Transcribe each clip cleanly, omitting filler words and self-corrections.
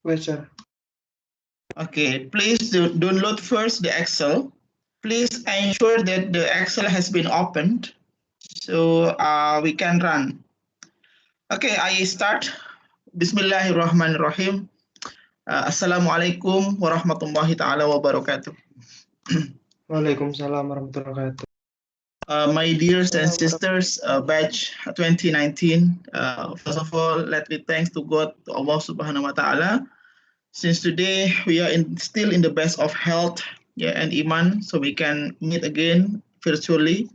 Wait, sir. Okay, please download first the Excel. Please ensure that the Excel has been opened so we can run. Okay, I start. Bismillahirrahmanirrahim. Assalamualaikum warahmatullahi taala wabarakatuh. Waalaikumsalam warahmatullahi wabarakatuh. My dears and sisters, batch 2019. First of all, let me thanks to God, to Allah Subhanahu wa Taala. Since today we are still in the best of health, yeah, and iman, so we can meet again virtually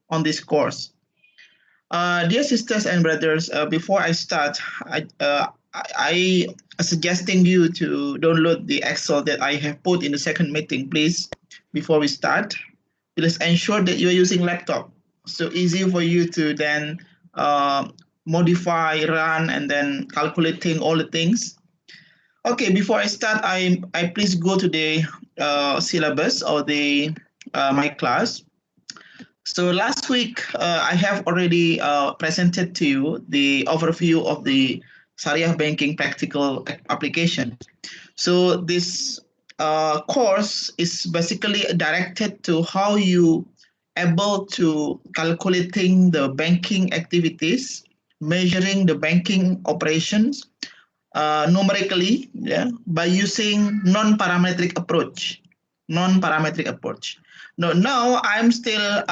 on this course. Dear sisters and brothers, before I start, I suggesting you to download the Excel that I have put in the second meeting, please, before we start. Please ensure that you are using laptop. So easy for you to then modify, run, and then calculating all the things. Okay, before I start, I please go to the syllabus or the my class. So last week, I have already presented to you the overview of the Sharia banking practical application. So this course is basically directed to how you able to calculating the banking activities, measuring the banking operations numerically, yeah, by using non-parametric approach. Non-parametric approach. Now I'm still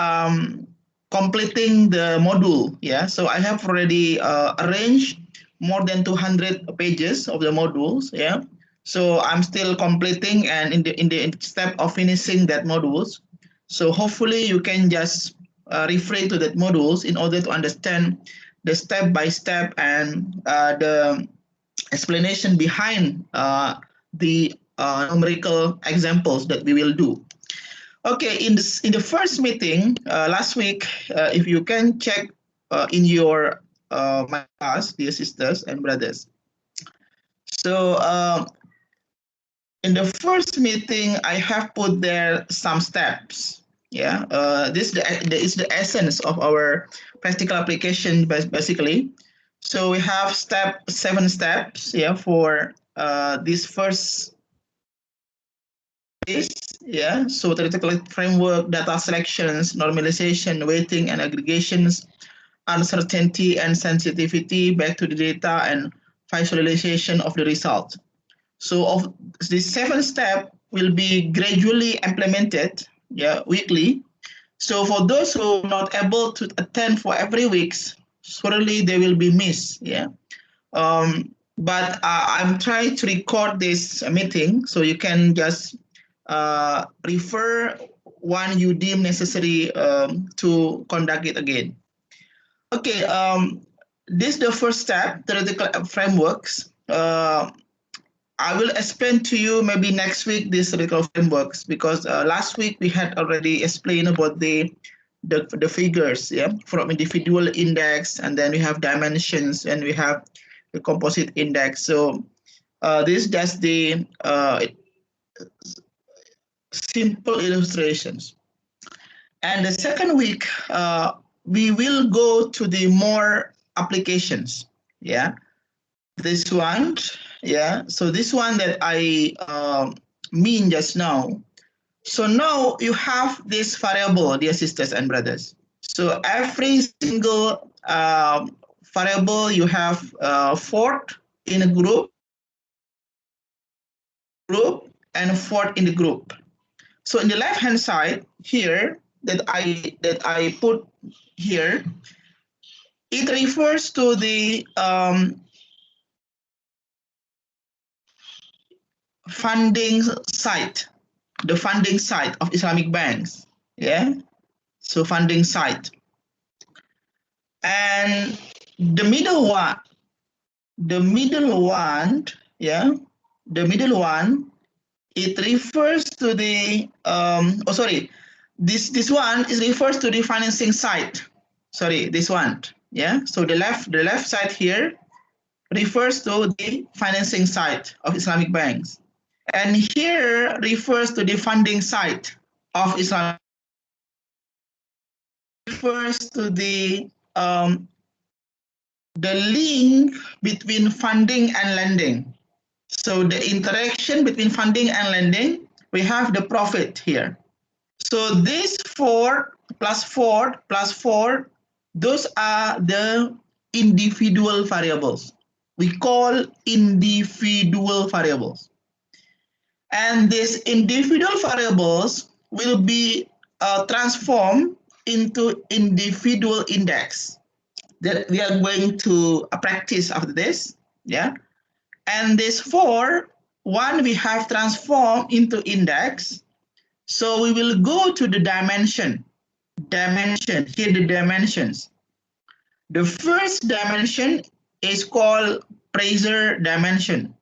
completing the module. Yeah, so I have already arranged more than 200 pages of the modules. Yeah, so I'm still completing and in the step of finishing that modules. So hopefully you can just refer to that modules in order to understand the step by step and the explanation behind the numerical examples that we will do. Okay, in the first meeting last week, if you can check in your my class, dear sisters and brothers. So in the first meeting, I have put there some steps. Yeah, this is the essence of our practical application basically. So we have 7 steps, yeah, for this first phase, yeah. So theoretical framework, data selections, normalization, weighting and aggregations, uncertainty and sensitivity, back to the data, and visualization of the result. So of the 7 step will be gradually implemented, yeah, weekly. So for those who are not able to attend for every week, surely they will be missed, yeah. But I'm trying to record this meeting so you can just refer one you deem necessary to conduct it again. Okay, this is the first step, theoretical frameworks. I will explain to you maybe next week these theoretical frameworks because last week we had already explained about the figures, yeah, from individual index, and then we have dimensions, and we have the composite index. So this is just the simple illustrations. And the second week, we will go to the more applications. Yeah, this one. Yeah, so this one that I mean just now. So now you have this variable, dear sisters and brothers. So every single variable you have fourth in a group and fourth in the group. So in the left hand side here that I put here, it refers to the funding side, the funding side of Islamic banks. Yeah, so funding side, and the middle one, yeah, the middle one, it refers to the this one is refers to the financing side. Sorry, this one, yeah. So the left side here refers to the financing side of Islamic banks, and here refers to the funding side of Islamic, refers to the link between funding and lending. So the interaction between funding and lending, we have the profit here. So this 4 plus 4 plus 4, those are the individual variables. We call individual variables. And these individual variables will be transformed into individual index that we are going to practice after this. Yeah. And this 4, one we have transformed into index. So we will go to the dimension. Here the dimensions. The first dimension is called pressure dimension.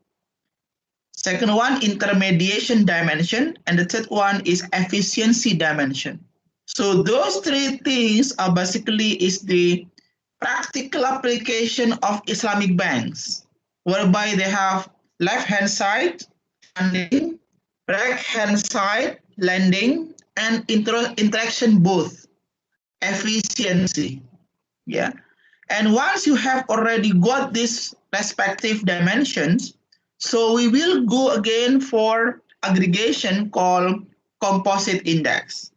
Second one, intermediation dimension. And the third one is efficiency dimension. So those three things are basically is the practical application of Islamic banks, whereby they have left-hand side funding, right-hand side lending, and interaction both, efficiency. Yeah. And once you have already got these respective dimensions, so we will go again for aggregation called composite index.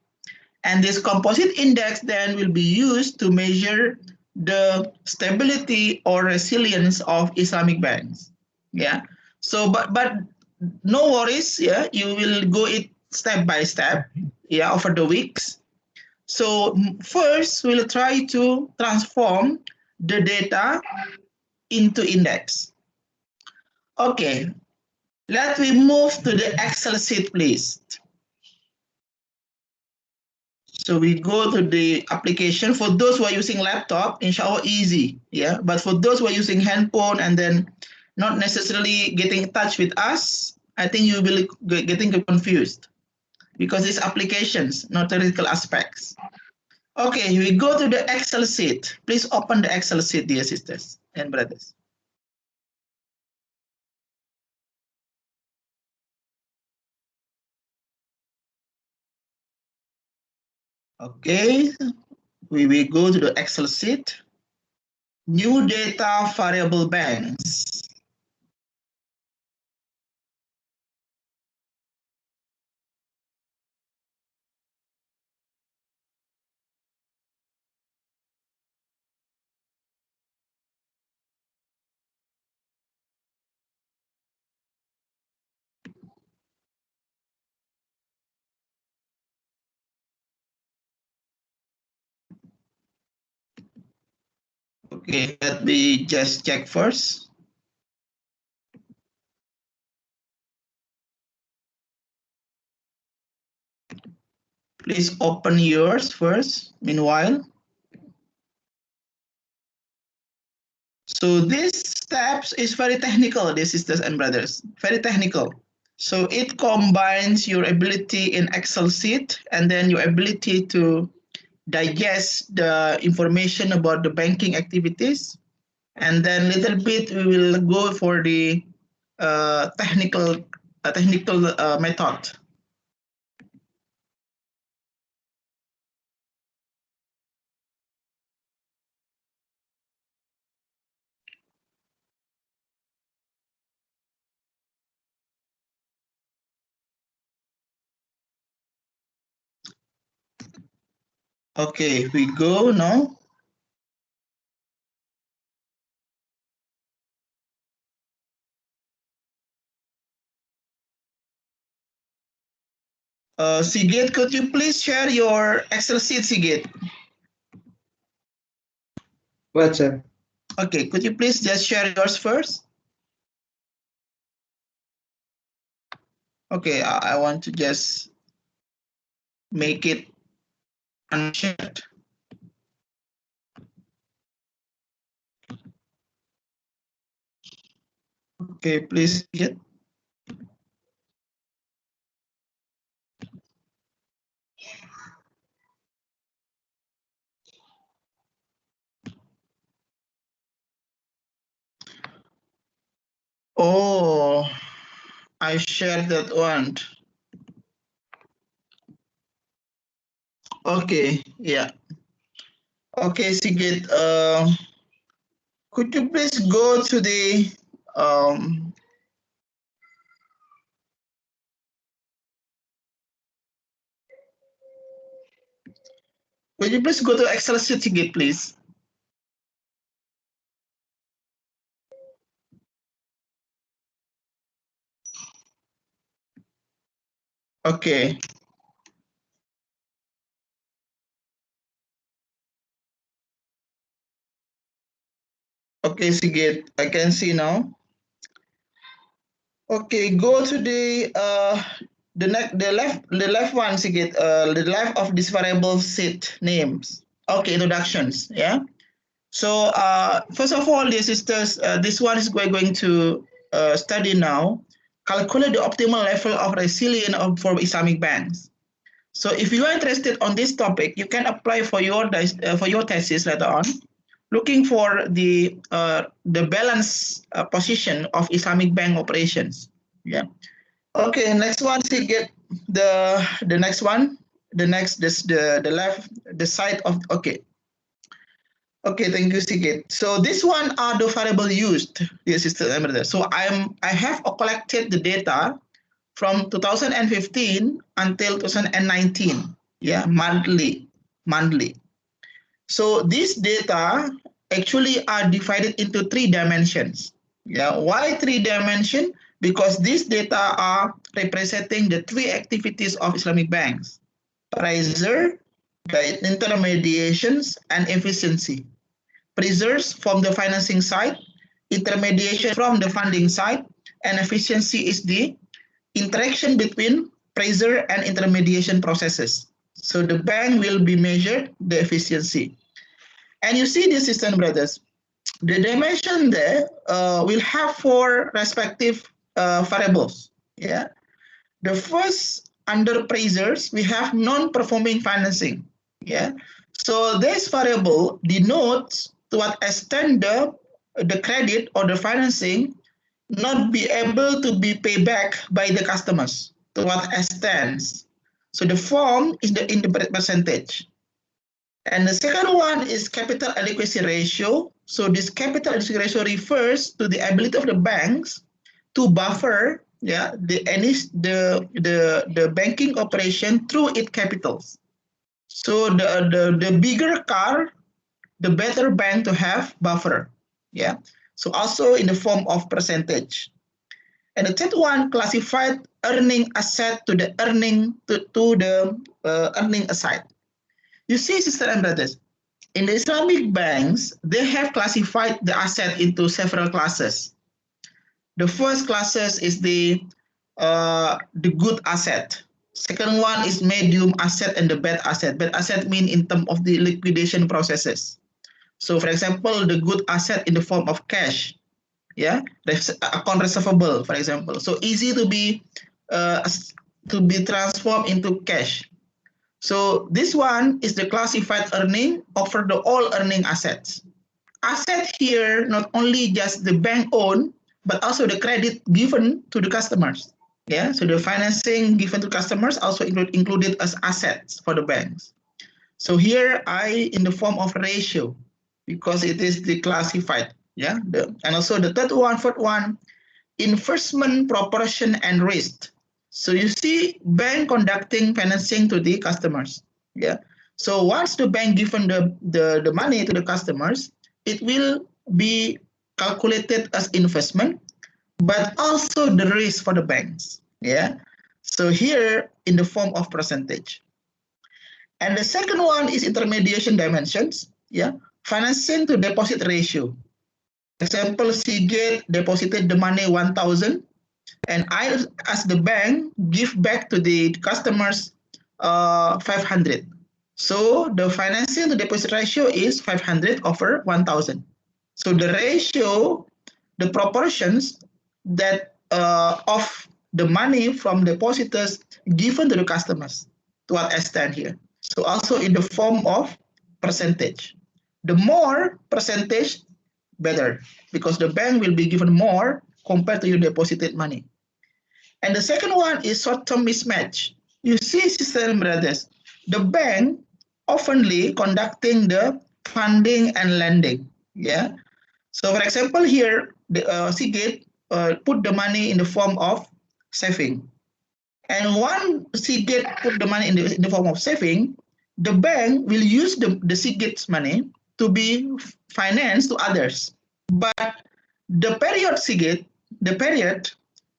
And this composite index then will be used to measure the stability or resilience of Islamic banks. Yeah. So, but no worries. Yeah, you will go it step by step. Yeah, over the weeks. So first, we'll try to transform the data into index. Okay, let me move to the Excel sheet, please. So we go to the application. For those who are using laptop, inshallah easy, yeah. But for those who are using handphone and then not necessarily getting in touch with us, I think you will getting confused because it's applications, not theoretical aspects. Okay, we go to the Excel sheet. Please open the Excel sheet, dear sisters and brothers. Okay, we will go to the Excel sheet. New data variable banks. Okay, let me just check first. Please open yours first, meanwhile. So this steps is very technical, dear sisters and brothers, very technical. So it combines your ability in Excel sheet and then your ability to digest the information about the banking activities. And then little bit we will go for the technical method. Okay, we go now. Sigit, could you please share your Excel sheet, Sigit? What, sir? Okay, could you please just share yours first? Okay, I want to just make it unshared. Okay, please, Sigit. Oh, I shared that one. Okay, yeah. Okay, Sigit, could you please go to the Could you please go to Excel sheet, Sigit, please? Okay. Okay, Sigit, I can see now. Okay, go to the left one, Sigit. The left of this variable set names. Okay, introductions. Yeah. So first of all, dear sisters, this one is going to study now. Calculate the optimal level of resilience for Islamic banks. So if you are interested on this topic, you can apply for your thesis later on, looking for the balance position of Islamic bank operations. Yeah. Okay. Next one, see get the next one. The left the side of okay. Okay, thank you, Sigit. So this one are the variable used, dear sister and brother. So I have collected the data from 2015 until 2019. Yeah, monthly. So these data actually are divided into 3 dimensions. Yeah, why 3 dimension? Because these data are representing the 3 activities of Islamic banks: pressure, the intermediations, and efficiency. Pressures from the financing side, intermediation from the funding side, and efficiency is the interaction between pressure and intermediation processes. So the bank will be measured the efficiency. And you see this, sisters and brothers, the dimension there will have 4 respective variables. Yeah. The first, under pressures, we have non-performing financing. Yeah. So this variable denotes to what extent the credit or the financing not be able to be paid back by the customers. To what extent? So the form is in the percentage. And the second one is capital adequacy ratio. So this capital adequacy ratio refers to the ability of the banks to buffer the banking operation through its capitals. So the bigger car, the better bank to have buffer. Yeah. So also in the form of percentage. And the third one, classified earning asset to the earning earning aside. You see, sisters and brothers, in the Islamic banks, they have classified the asset into several classes. The first classes is the good asset. Second one is medium asset and the bad asset. Bad asset mean in terms of the liquidation processes. So, for example, the good asset in the form of cash, yeah, account receivable, for example. So easy to be transformed into cash. So this one is the classified earning over the all earning assets. Asset here not only just the bank own, but also the credit given to the customers. Yeah, so the financing given to customers also included as assets for the banks. So here I in the form of ratio because it is the classified. Yeah, and also the fourth one, investment proportion and risk. So you see bank conducting financing to the customers. Yeah. So once the bank given the money to the customers, it will be calculated as investment, but also the risk for the banks. Yeah. So here in the form of percentage. And the second one is intermediation dimensions. Yeah. Financing to deposit ratio. Example, Sigit deposited the money 1,000 and I, as the bank, give back to the customers 500. So the financing to deposit ratio is 500 over 1,000. So the ratio, the proportions that of the money from depositors given to the customers, to what extent here. So also in the form of percentage. The more percentage, better, because the bank will be given more compared to your deposited money. And the second one is short-term mismatch. You see, sisters and brothers, the bank oftenly conducting the funding and lending. Yeah. So, for example, here the Sigit put the money in the form of saving, and one Sigit put the money in the form of saving, the bank will use the Sigit's money to be financed to others. But the period Sigit, the period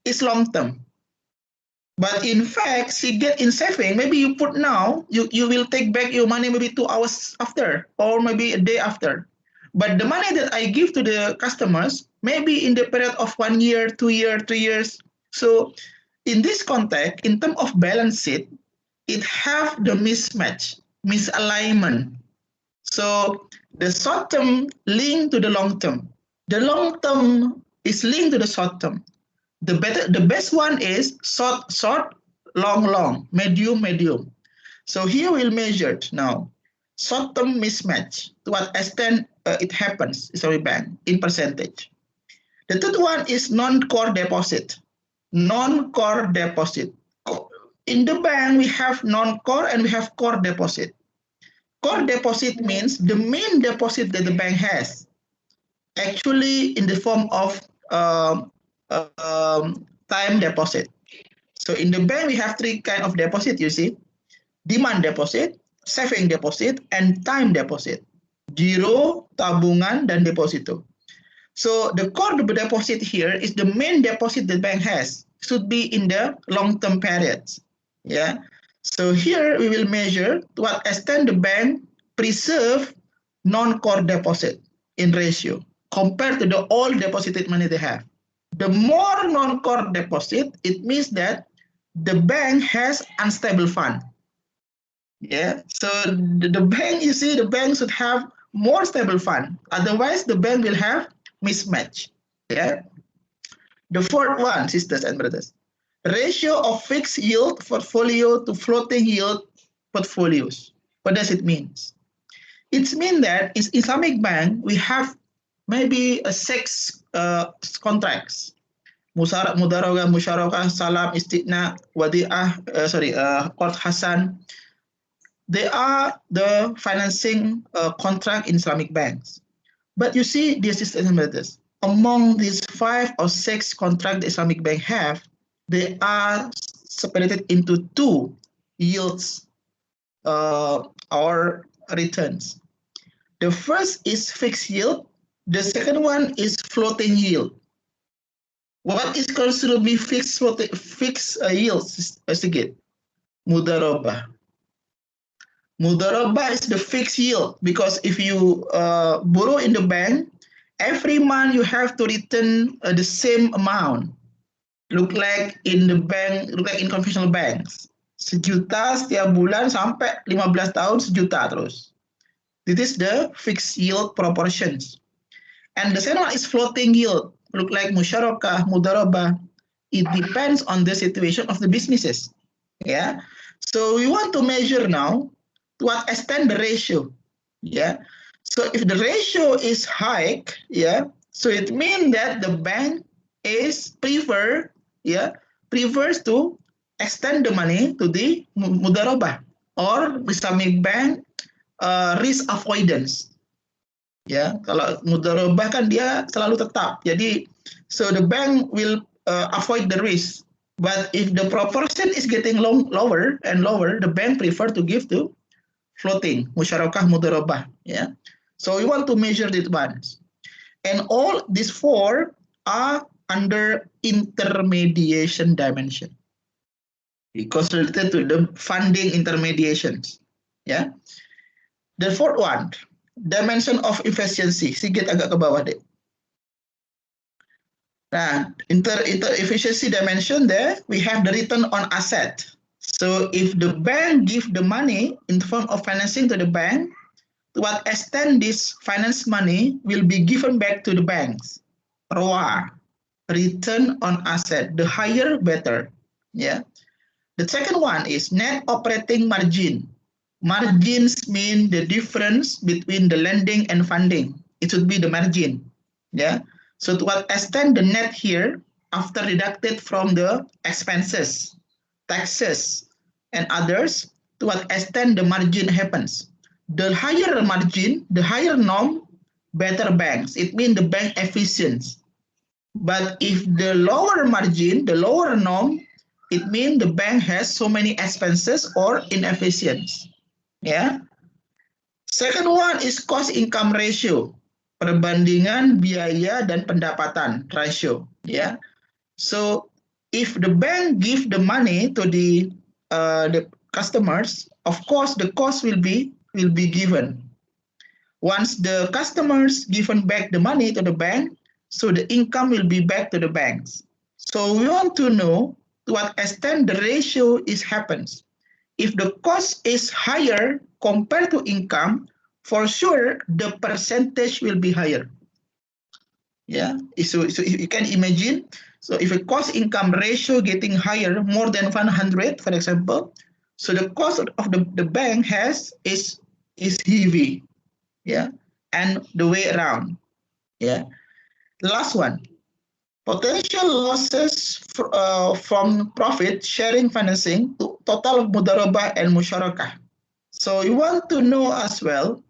is long term. But in fact, Sigit in saving, maybe you put now, you will take back your money maybe 2 hours after or maybe a day after. But the money that I give to the customers, maybe in the period of 1 year, 2 years, 3 years. So in this context, in terms of balance sheet, it have the mismatch, misalignment. So the short term linked to the long term. The long term is linked to the short term. The best one is short, long, medium, medium. So here we'll measure it now. Short-term mismatch, to what extent it happens, Islamic bank, in percentage. The third one is non-core deposit. Non-core deposit. In the bank, we have non-core and we have core deposit. Core deposit means the main deposit that the bank has, actually in the form of time deposit. So in the bank, we have 3 kinds of deposit, you see. Demand deposit, saving deposit, and time deposit. Giro, tabungan, dan deposito. So the core deposit here is the main deposit the bank has. Should be in the long-term periods. Yeah. So here we will measure to what extent the bank preserve non-core deposit in ratio compared to the all deposited money they have. The more non-core deposit, it means that the bank has unstable fund. Yeah, so the bank, you see, the bank should have more stable fund. Otherwise, the bank will have mismatch. Yeah. The fourth one, sisters and brothers, ratio of fixed yield portfolio to floating yield portfolios. What does it mean? It means that in Islamic bank, we have maybe 6 contracts. Mudarogah, musyarakah, salam, istiqna, wadi'ah, qard hasan. They are the financing contract in Islamic banks. But you see, dear sisters and brothers, among these 5 or 6 contracts the Islamic bank have, they are separated into 2 yields or returns. The first is fixed yield. The second one is floating yield. What is considered to be fixed yield, Sigit? Mudarabah. Mudarabah is the fixed yield because if you borrow in the bank, every month you have to return the same amount. Look like in the bank, look like in conventional banks. 1 juta setiap bulan sampai 15 tahun 1 juta terus. This is the fixed yield proportions. And the second one is floating yield. Look like musyarakah, mudarabah. It depends on the situation of the businesses. Yeah. So we want to measure now to what extent the ratio. Yeah. So if the ratio is high, yeah, so it means that the bank is prefers to extend the money to the mudarabah or Islamic bank risk avoidance. Ya, kalau mudarabah kan dia selalu tetap. Jadi, so the bank will avoid the risk. But if the proportion is getting lower and lower, the bank prefer to give to floating, musyarakah, mudarabah. Yeah. So we want to measure these ones. And all these 4 are under intermediation dimension. Because related to the funding intermediations. Yeah. The fourth one, dimension of efficiency. Sigit agak ke bawah deh. Nah, efficiency dimension there, we have the return on asset. So if the bank give the money in the form of financing to the bank, to what extent this finance money will be given back to the banks? ROA, return on asset. The higher, better. Yeah. The second one is net operating margin. Margins mean the difference between the lending and funding. It should be the margin. Yeah. So to what extent the net here, after deducted from the expenses, taxes, and others, to what extent the margin happens. The higher margin, the higher norm, better banks. It means the bank efficient. But if the lower margin, the lower norm, it means the bank has so many expenses or inefficient. Yeah. Second one is cost income ratio, perbandingan biaya dan pendapatan ratio. Yeah. So if the bank give the money to the customers, of course the cost will be given. Once the customers given back the money to the bank, so the income will be back to the banks. So we want to know to what extent the ratio is happens. If the cost is higher compared to income, for sure the percentage will be higher. Yeah, so you can imagine. So if a cost income ratio getting higher, more than 100, for example, so the cost of the bank is heavy. Yeah, and the way around. Yeah. Last one, potential losses from profit sharing financing to total mudarabah and musyarakah. So you want to know as well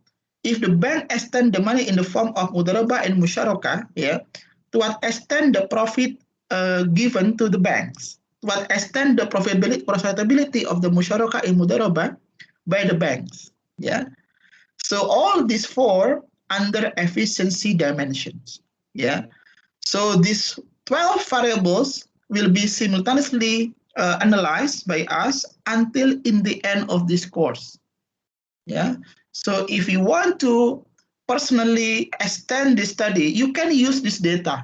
if the bank extend the money in the form of mudarabah and musyarakah, yeah, to what extent the profit given to the banks, to what extent the profitability of the musyarakah and mudarabah by the banks, yeah. So all these four under efficiency dimensions. Yeah. So these 12 variables will be simultaneously analyzed by us until in the end of this course. Yeah. So if you want to personally extend the study, you can use this data.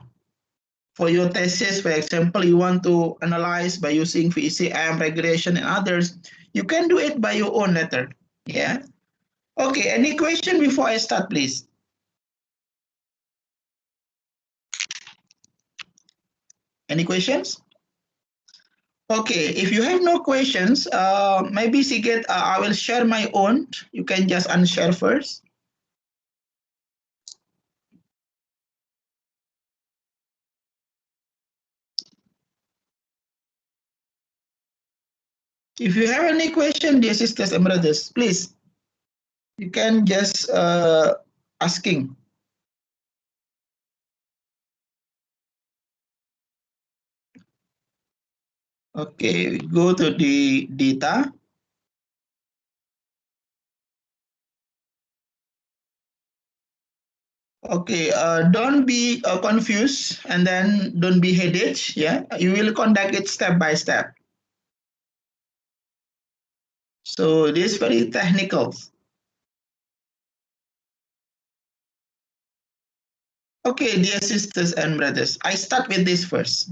For your thesis, for example, you want to analyze by using VECM, regulation, and others, you can do it by your own letter. Yeah. Okay, any question before I start, please? Any questions? Okay, if you have no questions, maybe Sigit, I will share my own. You can just unshare first. If you have any question, dear sisters and brothers, please, you can just asking. Okay, go to the data. Okay, don't be confused and then don't be headache. Yeah, you will conduct it step by step. So this is very technical. Okay, dear sisters and brothers, I start with this first.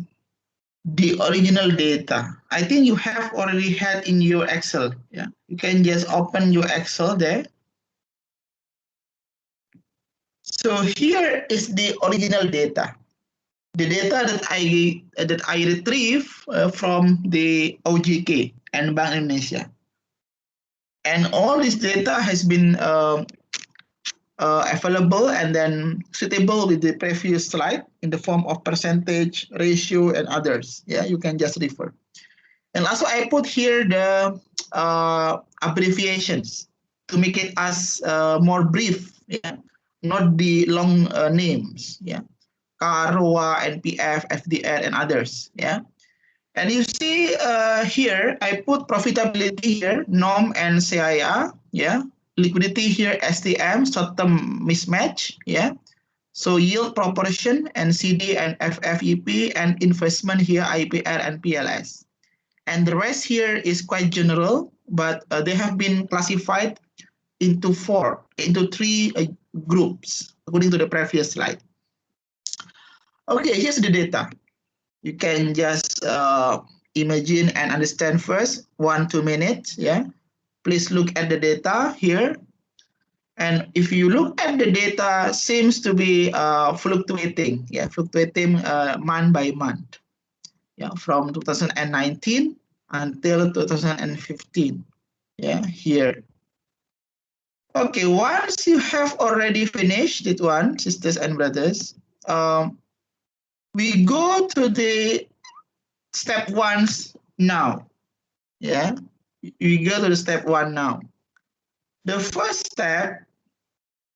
The original data. I think you have already had in your Excel. Yeah, you can just open your Excel there. So here is the original data. The data that I retrieve from the OJK and Bank Indonesia. And all this data has been available and then suitable with the previous slide in the form of percentage, ratio, and others. Yeah, you can just refer. And also I put here the abbreviations to make it as more brief, yeah, not the long names, yeah, CAR, NPF, FDR, and others, yeah. And you see here, I put profitability here, NOM and CIA, yeah. Liquidity here, STM, short-term mismatch, yeah. So yield proportion, NCD and FFEP, and investment here, IPR and PLS. And the rest here is quite general, but they have been classified into three groups, according to the previous slide. Okay, here's the data. You can just imagine and understand first, 1-2 minutes, yeah. Please look at the data here. And if you look at the data, seems to be fluctuating, yeah, fluctuating month by month, yeah, from 2019 until 2015, yeah, here. Okay, once you have already finished it one, sisters and brothers, we go to the step ones now. Yeah, we go to the step one now. The first step,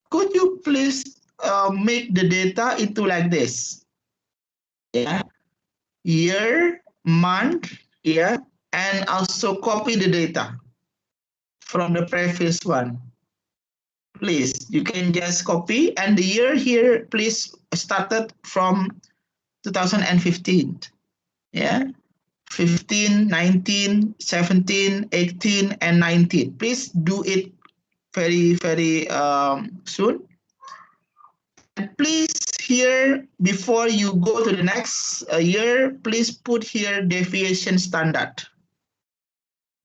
could you please make the data into like this? Yeah, year, month, yeah, and also copy the data. from the previous one. Please, you can just copy, and the year here, please started from 2015. Yeah, 15, 19, 17, 18, and 19. Please do it very soon. And please here, before you go to the next year, please put here deviation standard.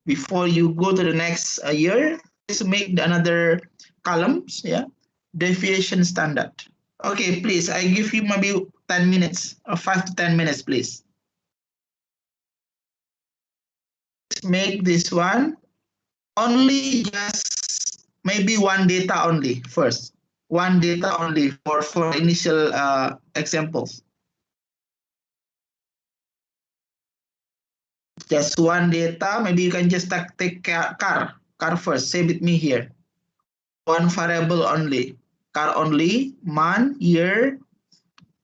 Before you go to the next year, please make another columns, yeah, deviation standard. Okay, please, I give you maybe 10 minutes or 5 to 10 minutes, please. Make this one only just maybe one data only first. One data only for initial examples. Just one data, maybe you can just take car first. Say with me here. One variable only. Car only, month, year,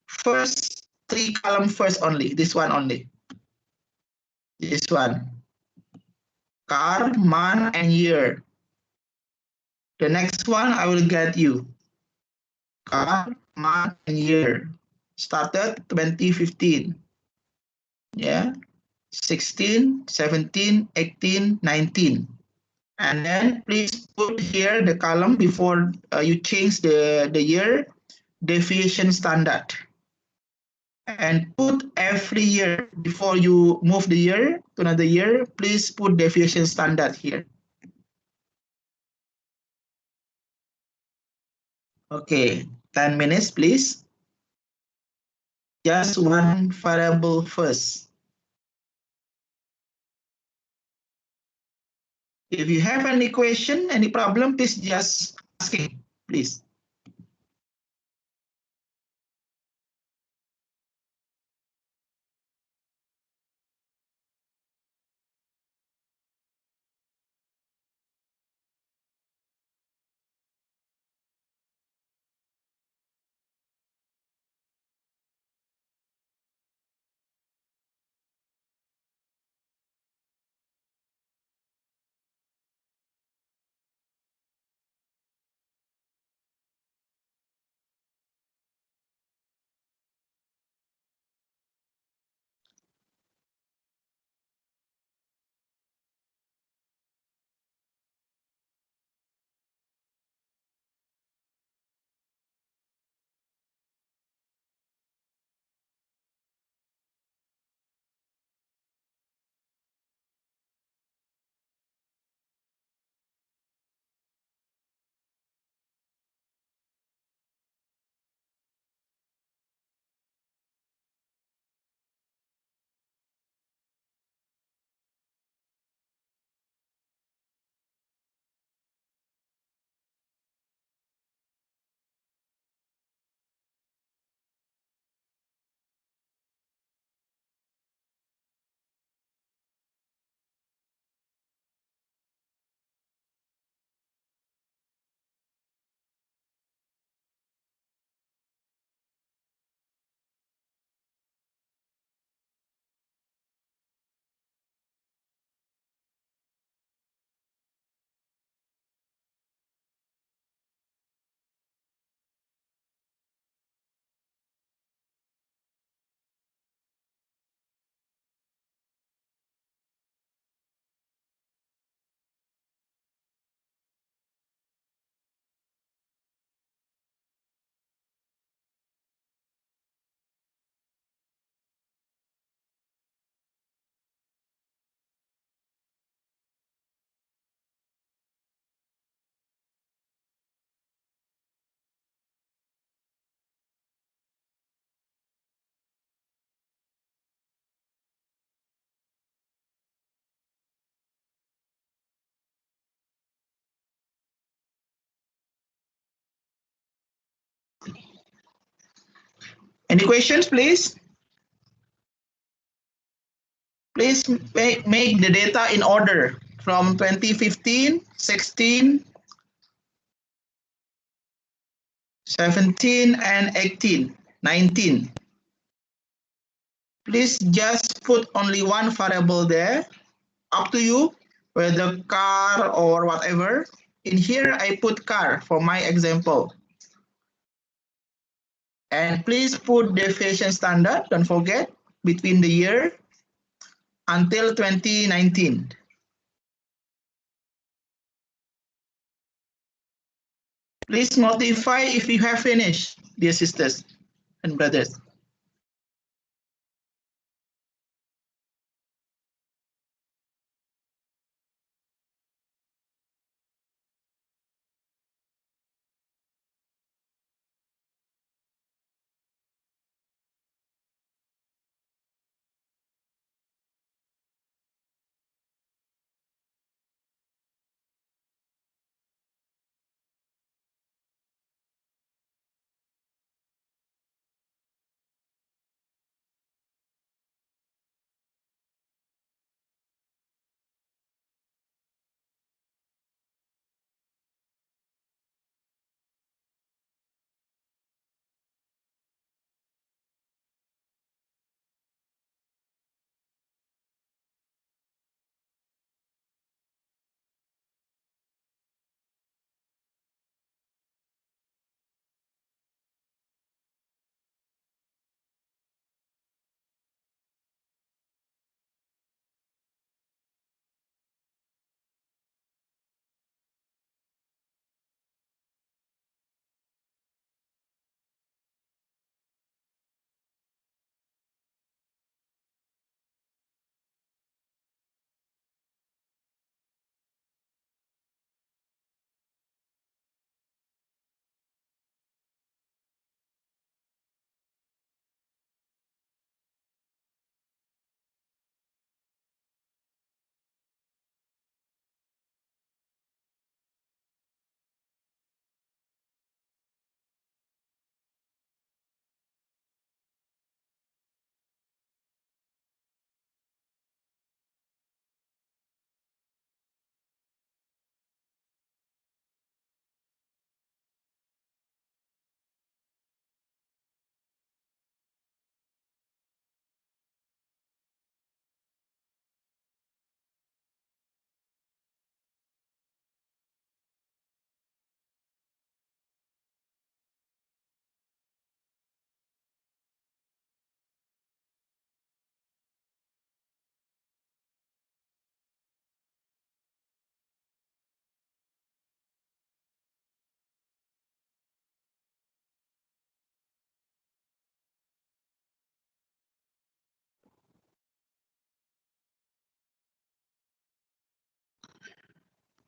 first 3 column first only. This one only. This one. Car, month, and year. The next one I will get you. Car, month, and year. Started 2015. Yeah. 16, 17, 18, 19. And then please put here the column before you change the year, deviation standard. And put every year before you move the year to another year, please put deviation standard here. Okay, 10 minutes, please. Just one variable first. If you have any question, any problem, please just ask it, please. Any questions, please? Please make the data in order from 2015, 16, 17, and 18, 19. Please just put only one variable there. Up to you. whether car or whatever. In here, I put car for my example. And please put deviation standard, don't forget, between the year until 2019. Please notify if you have finished, dear sisters and brothers.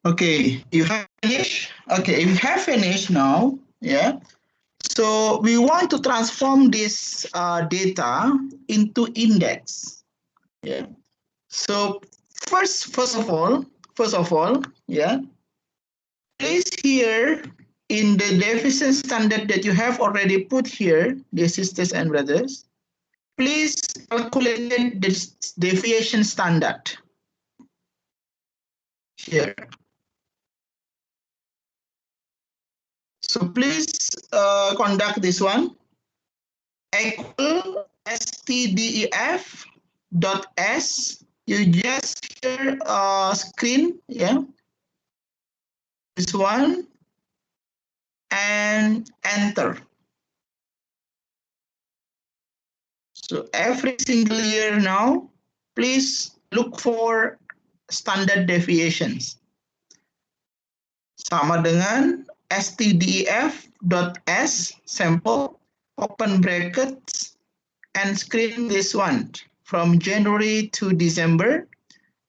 Okay, you have finished? Okay, if you have finished now, yeah. So we want to transform this data into index. Yeah. So first of all, yeah. Please here in the deviation standard that you have already put here, dear sisters and brothers, please calculate this deviation standard here. So please conduct this one. Equal stdef dot s. You just share a screen, yeah. This one and enter. So every single year now, please look for standard deviations. Sama dengan stdef.s sample open brackets and screen this one from January to December,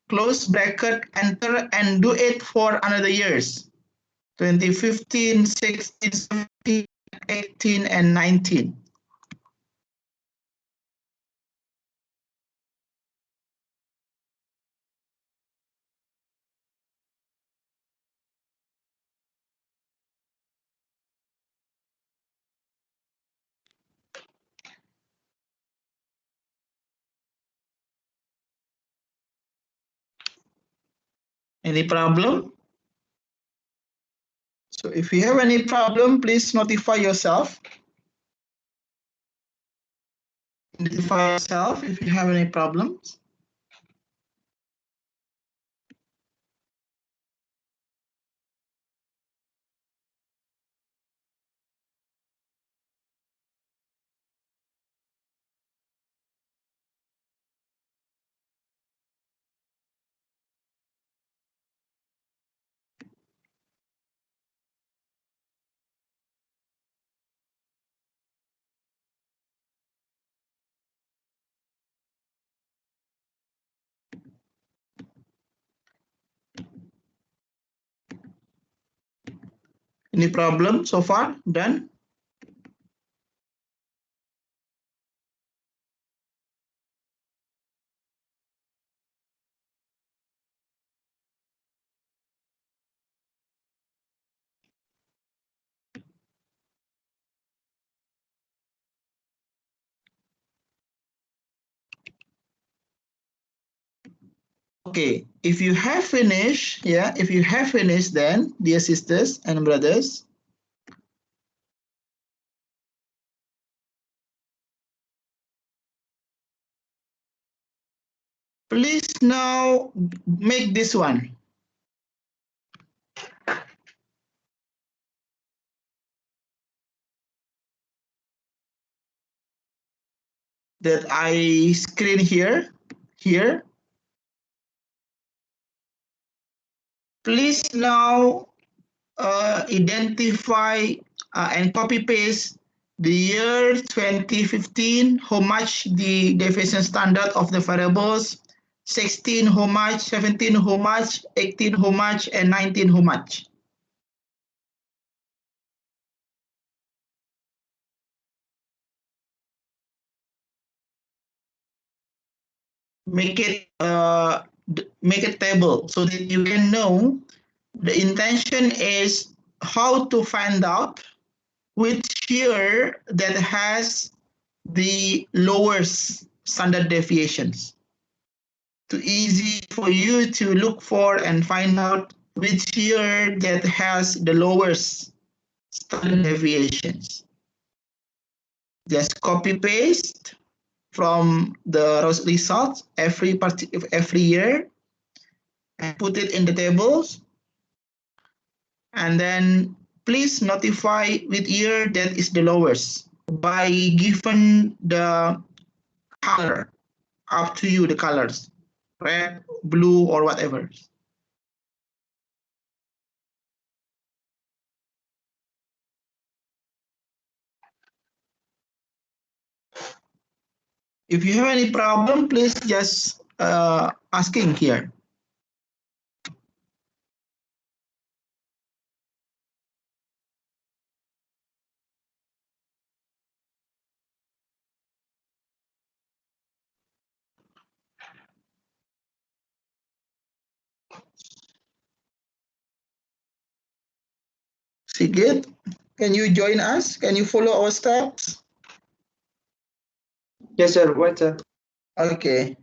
close bracket, enter, and do it for another years, 2015, 16, 17, 18, and 19. Any problem? So if you have any problem, please notify yourself. Notify yourself if you have any problems. Any problem so far? Done? Okay, if you have finished, if you have finished, then, dear sisters and brothers, please now make this one. That I screen here. Please now identify and copy paste the year 2015, how much the deviation standard of the variables, 16 how much, 17 how much, 18 how much, and 19 how much. Make it table so that you can know. The intention is how to find out which year that has the lowest standard deviations. Too easy for you to look for and find out which year that has the lowest standard deviations. Just copy paste from the results every year and put it in the tables, and then please notify which year that is the lowest by given the color. Up to you, the colors, red, blue, or whatever. If you have any problem, please just asking here. Sigit, can you join us? Can you follow our steps? Yes, sir. What, sir? Okay.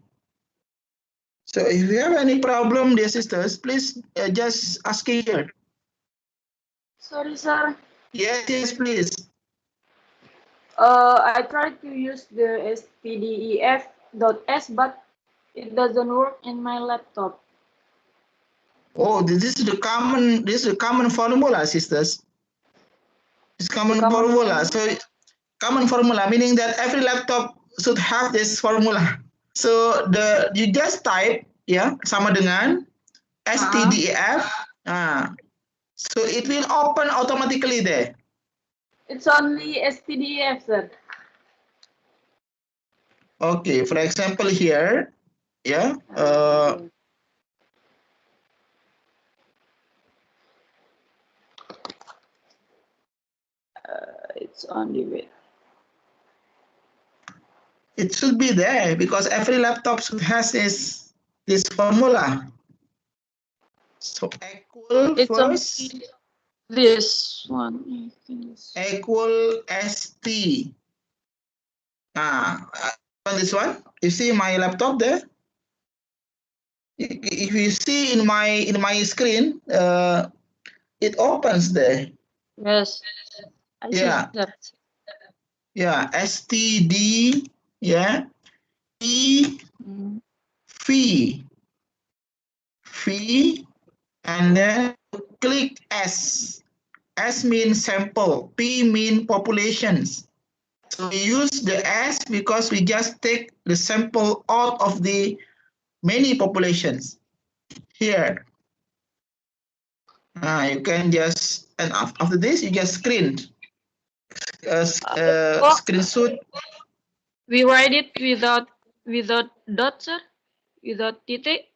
So if you have any problem, dear sisters, please just ask here. Sorry, sir. Yes, please. I tried to use the stdef.s, but it doesn't work in my laptop. Oh, this is the common formula, sisters. It's common formula. So common formula meaning that every laptop should have this formula. So you just type sama dengan stdef. So it will open automatically there. It's only stdef, sir. Okay, for example here, it's only with. It should be there because every laptop should has this formula. So equal It's first. This one. Equal st. On this one, you see my laptop there. If you see in my screen, it opens there. Yes. I see that. Yeah, std, e phi, and then click s. S means sample, p means populations. So we use the s because we just take the sample out of the many populations here. You can just, and after this you just screenshot. We write it without dot, sir? Without titik?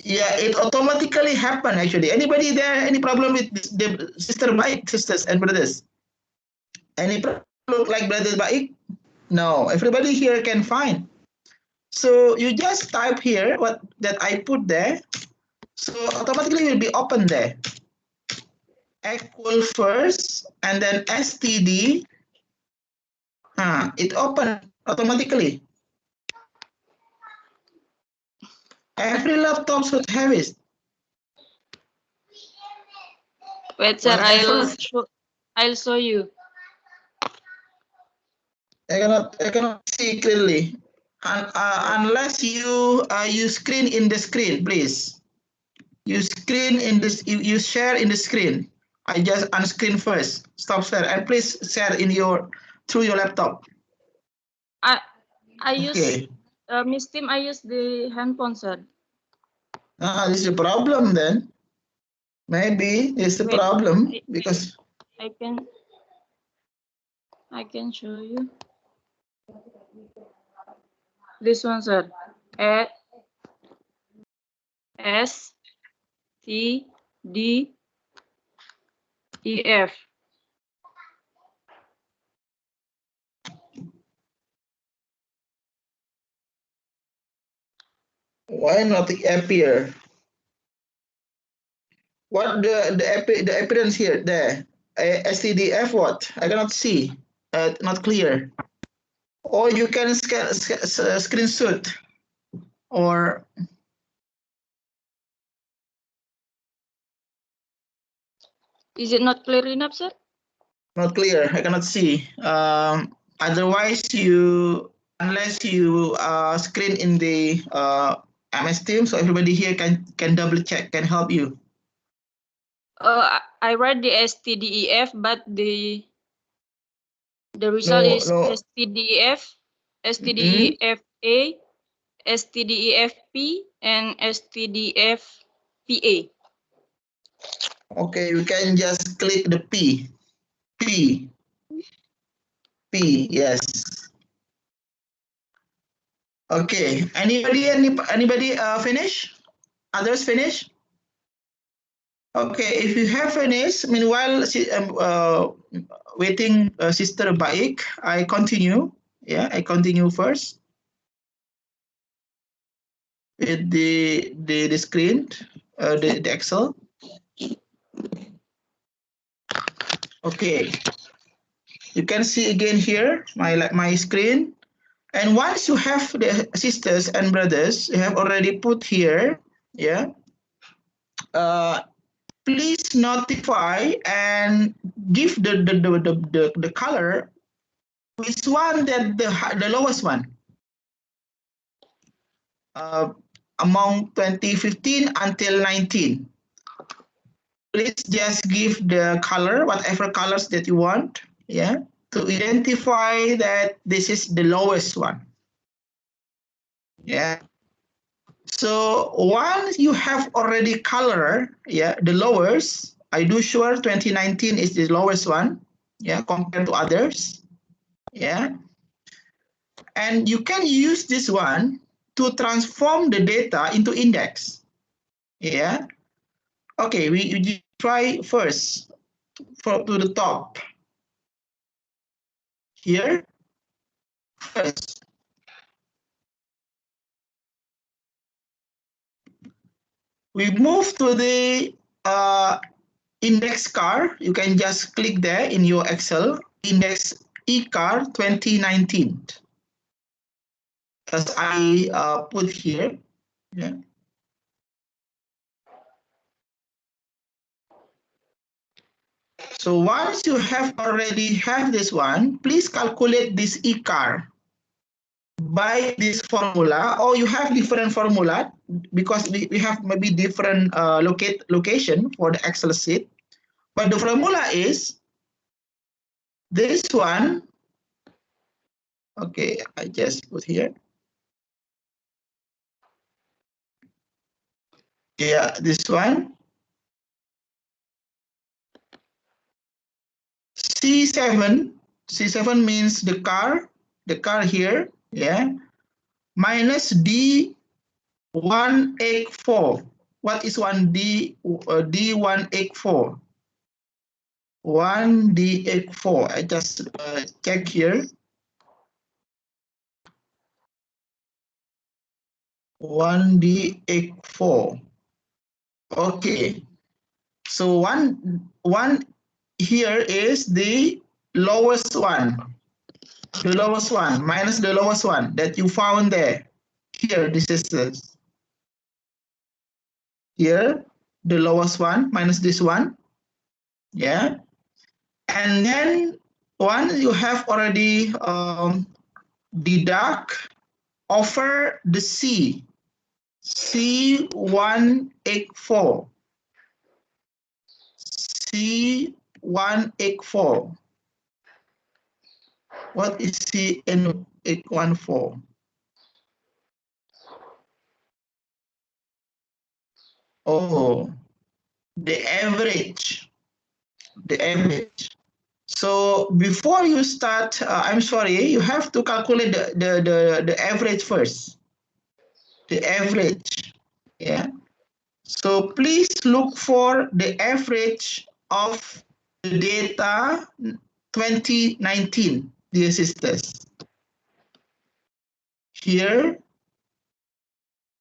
Yeah, it automatically happen actually. Anybody there? Any problem with the sisters and brothers? Any problem look like brothers Baik? No, everybody here can find. So you just type here what that I put there. So automatically will be open there. Equal first and then std. It open automatically. Every laptop should have it. Wait, sir, I'll show you. I cannot see clearly. Unless you screen in the screen, please. You screen in this. You share in the screen. I just unscreen first. Stop share and please share in your through your laptop. I use Miss Tim. I use the handphone, sir. This is a problem then. Maybe it's a problem because I can show you this one, sir. S T D E F. Why not appear? What the appearance here there? STDF what? I cannot see. Not clear. Or you can screenshot or Is it not clear enough, sir? not clear. I cannot see. Otherwise, unless you screen in the MS Teams, so everybody here can double check, can help you. I read the STDEF, but the result is STDEF, STDEFA, STDEFP, and STDEFPA. Okay, we can just click the P, yes. Okay, anybody finish? Others finish? Okay, if you have finished, meanwhile, waiting Sister Baik, I continue. Yeah, I continue first with the screen, the Excel. Okay, you can see again here my screen. And once you have the sisters and brothers, you have already put here, yeah. Please notify and give the color. Which one that the lowest one? Among 2015 until 19. Please just give the color, whatever colors that you want, yeah, to identify that this is the lowest one. Yeah. So once you have already color, yeah, the lowest, I do sure 2019 is the lowest one, yeah, compared to others, yeah. And you can use this one to transform the data into index, yeah. Okay, we try first to the top here first. We move to the index car. You can just click there in your Excel, index eCar 2019. As I put here, yeah. So once you already have this one, please calculate this eCar by this formula, or you have different formula because we have maybe different location for the Excel sheet. But the formula is this one. Okay, I just put here. Yeah, this one. C7 means the car here, yeah, minus D184. What is 1D, D184? 1D84. I just check here. 1D84. Okay. So one here is the lowest one. The lowest one minus the lowest one that you found there. Here, this is this. Here, the lowest one minus this one. Yeah. And then once you have already deduct over the C184. C184. What is C814? Oh, the average. The average. So before you start, I'm sorry, you have to calculate the average first. The average. Yeah. So please look for the average of the data 2019, dear sisters. Here,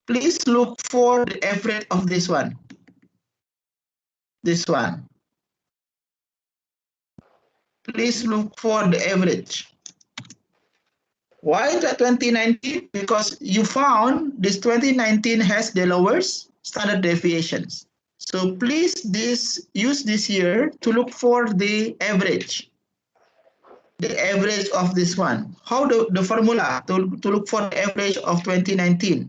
please look for the average of this one. This one. Please look for the average. Why the 2019? Because you found this 2019 has the lowest standard deviations. So please use this year to look for the average. The average of this one. How the formula to look for the average of 2019?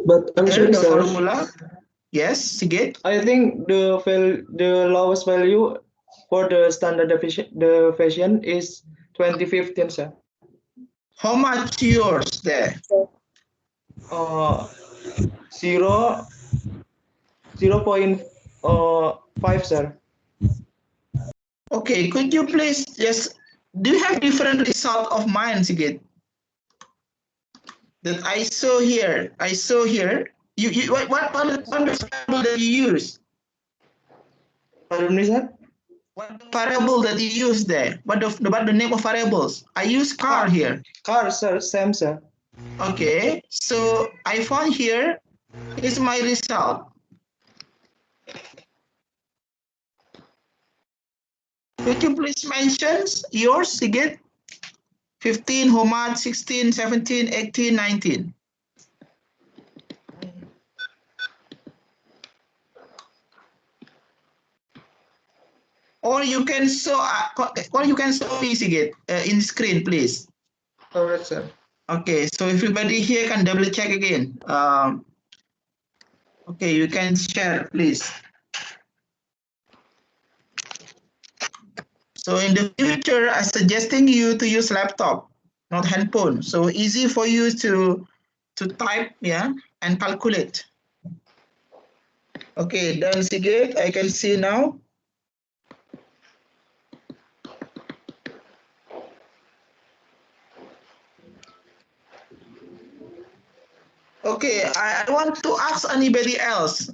But I'm sorry, the sir. formula. Yes, Sigit? I think the lowest value for the standard deviation is 2015, sir. How much yours there? 0.5, sir. Okay, could you please just, do you have different result of mine, Sigit? That I saw here. What variable that you use? Pardon me, sir? What variable that you use there? What the name of variables? I use car here. Car, sir, same, sir. Okay, so I found here is my result. Could you please mention yours, Sigit? 15, Homad, 16, 17, 18, 19. Or you can show me, Sigit, in screen, please. All right, sir. Okay, so everybody here can double check again. Okay, you can share, please. So in the future, I'm suggesting you to use laptop, not handphone. So easy for you to type, yeah, and calculate. Okay, done, Sigit. I can see now. Okay, I want to ask anybody else,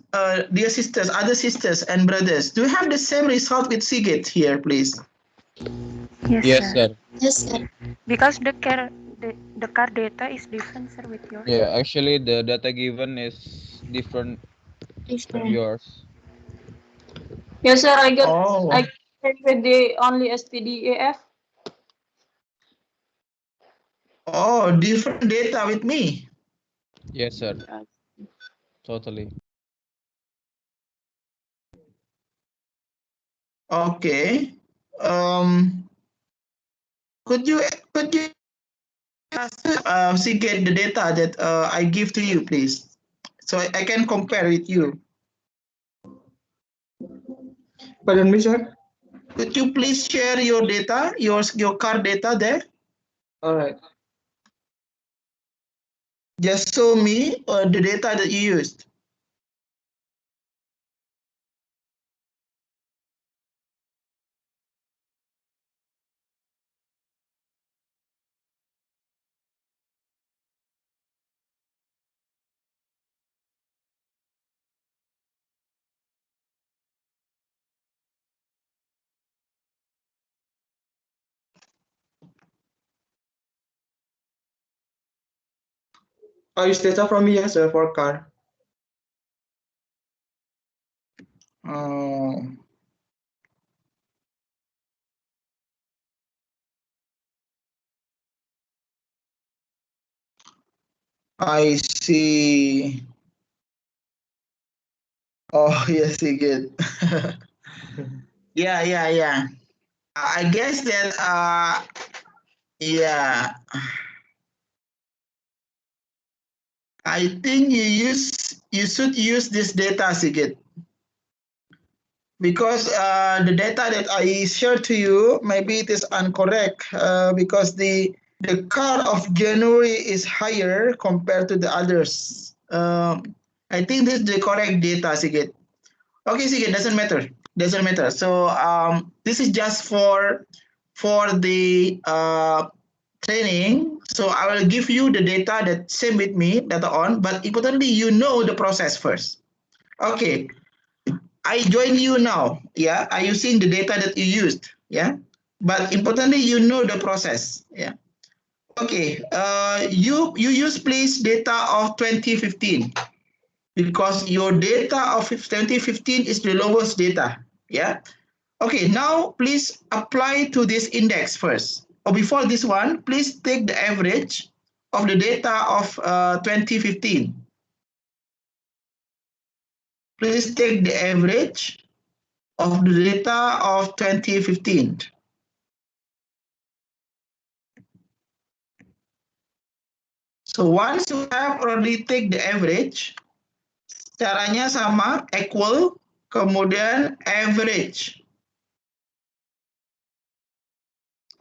dear sisters, other sisters and brothers, do you have the same result with Sigit here, please? Yes, sir. Yes, sir. Because the car data is different, sir, with yours. Yeah, actually the data given is different from yours. Yes, sir. I Oh, got with the only STDAF. oh, different data with me. Yes, sir. Totally. Okay. Could you Sigit the data that I give to you, please, so I can compare with you. Pardon me, sir? Could you please share your data, your car data there? All right. Just show me the data that you used. I use data from here, sir, for car. Oh. I see. Oh, yes, good. Yeah. I guess that yeah. I think you should use this data, Sigit, because the data that I shared to you, maybe it is incorrect because the car of January is higher compared to the others. I think this is the correct data, Sigit. Okay, Sigit, doesn't matter. So this is just for the training. So I will give you the data that same with me later on, but importantly, you know the process first. Okay, I join you now. Yeah, are you seeing the data that you used? Yeah, but importantly, you know the process. Yeah. Okay. You use please data of 2015 because your data of 2015 is the lowest data. Yeah. Okay. Now please apply to this index first. Or before this one, please take the average of the data of 2015. Please take the average of the data of 2015. So once you have already take the average, caranya sama, equal, kemudian average.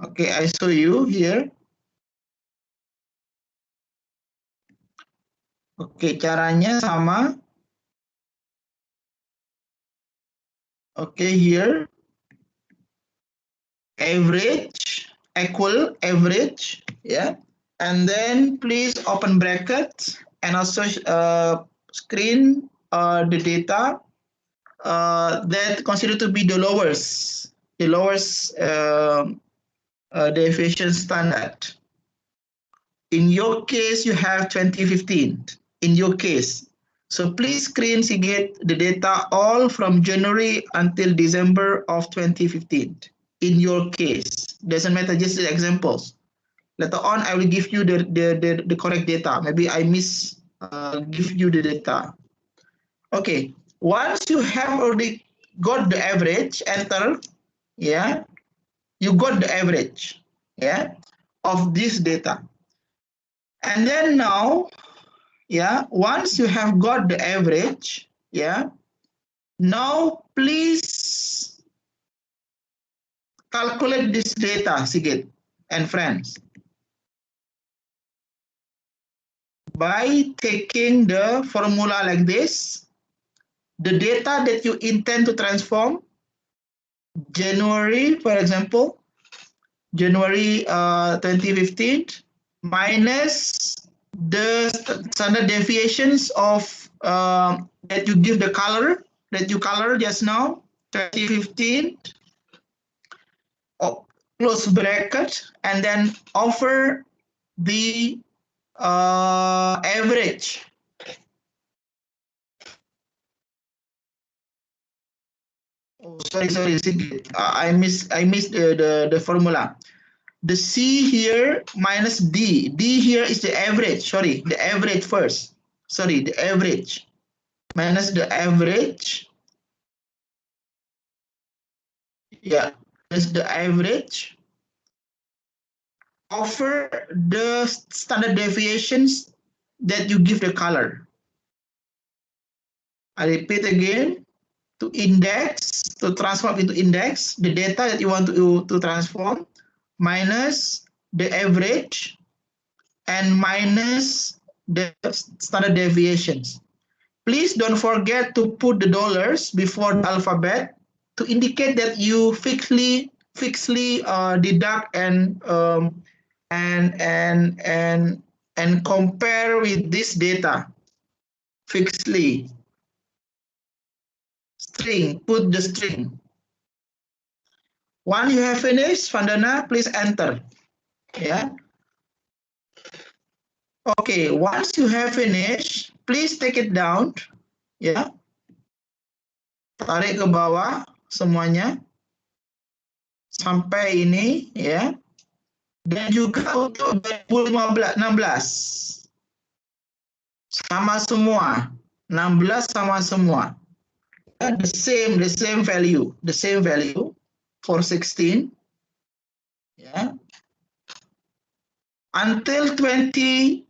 Okay, I show you here. Okay, caranya sama. Okay, here. Average, equal, average, yeah. And then please open brackets and also screen the data that considered to be the lowest deviation standard. In your case, you have 2015. In your case, so please screen Sigit the data all from January until December of 2015. In your case, doesn't matter, just the examples. Later on, I will give you the correct data. Maybe I give you the data. Okay, once you have already got the average, enter, yeah, you got the average, yeah, of this data. And then now, yeah, once you have got the average, yeah, now please calculate this data, Sigit and friends, by taking the formula like this, the data that you intend to transform, January, for example, January 2015 minus the standard deviations of that you give the color that you color just now, 2015, close bracket, and then offer the average. Oh, sorry, I missed the formula. The C here minus D. D here is the average. Sorry, the average first. Sorry, the average minus the average. Yeah, minus the average. Offer the standard deviations that you give the color. I repeat again. To index, to transform into index, the data that you want to transform, minus the average, and minus the standard deviations. Please don't forget to put the dollars before the alphabet to indicate that you fixedly deduct and compare with this data fixedly. String, put the string. Once you have finished, Vandana, please enter. Yeah. Okay, once you have finished, please take it down. Ya. Tarik ke bawah semuanya. Sampai ini, ya. Dan juga untuk 2016. Sama semua. 16 sama semua. The same value for 16. Yeah. Until 2019.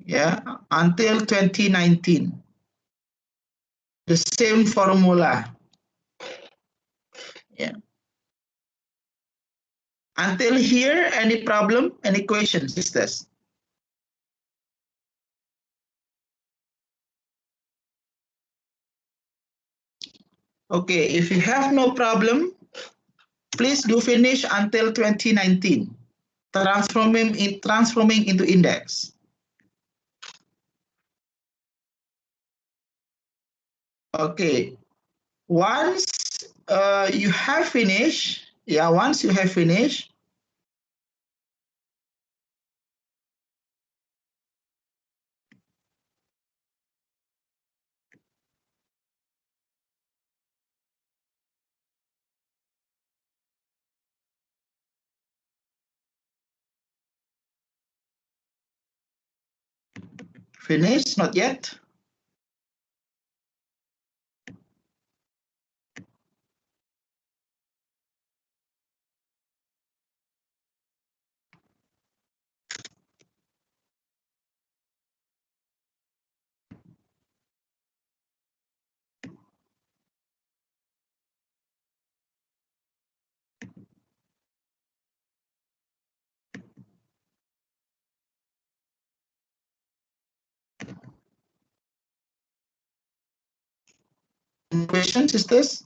Yeah, until 2019. The same formula. Yeah. Until here, any problem, any questions, sisters? Okay, if you have no problem, please do finish until 2019, transforming into index. Okay, once you have finished, once you have finished, finish, not yet. Any questions, sisters?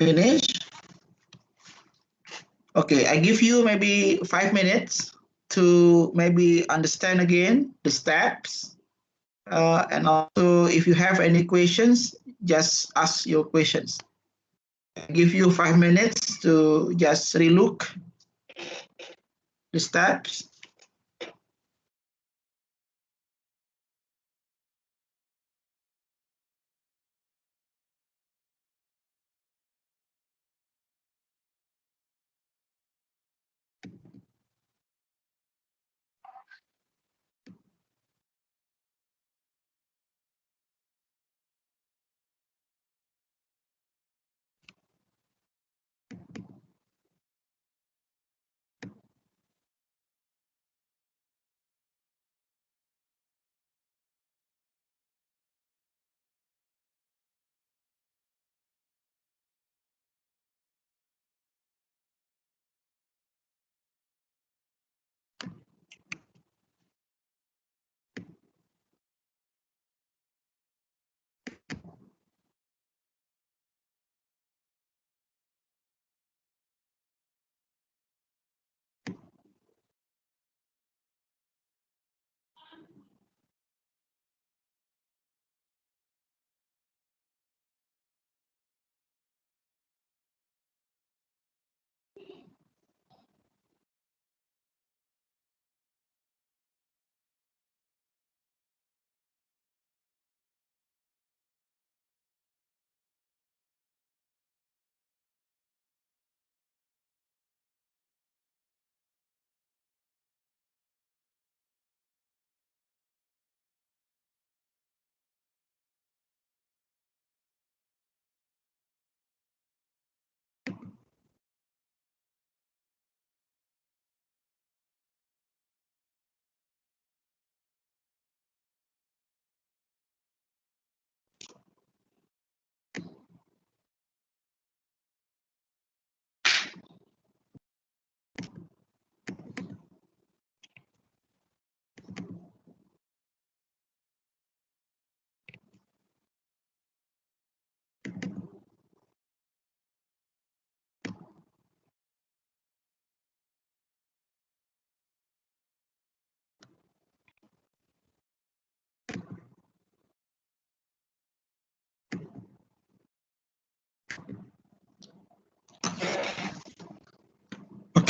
Finish. Okay, I give you maybe 5 minutes to maybe understand again the steps. And also, if you have any questions, just ask your questions. I give you 5 minutes to just relook the steps.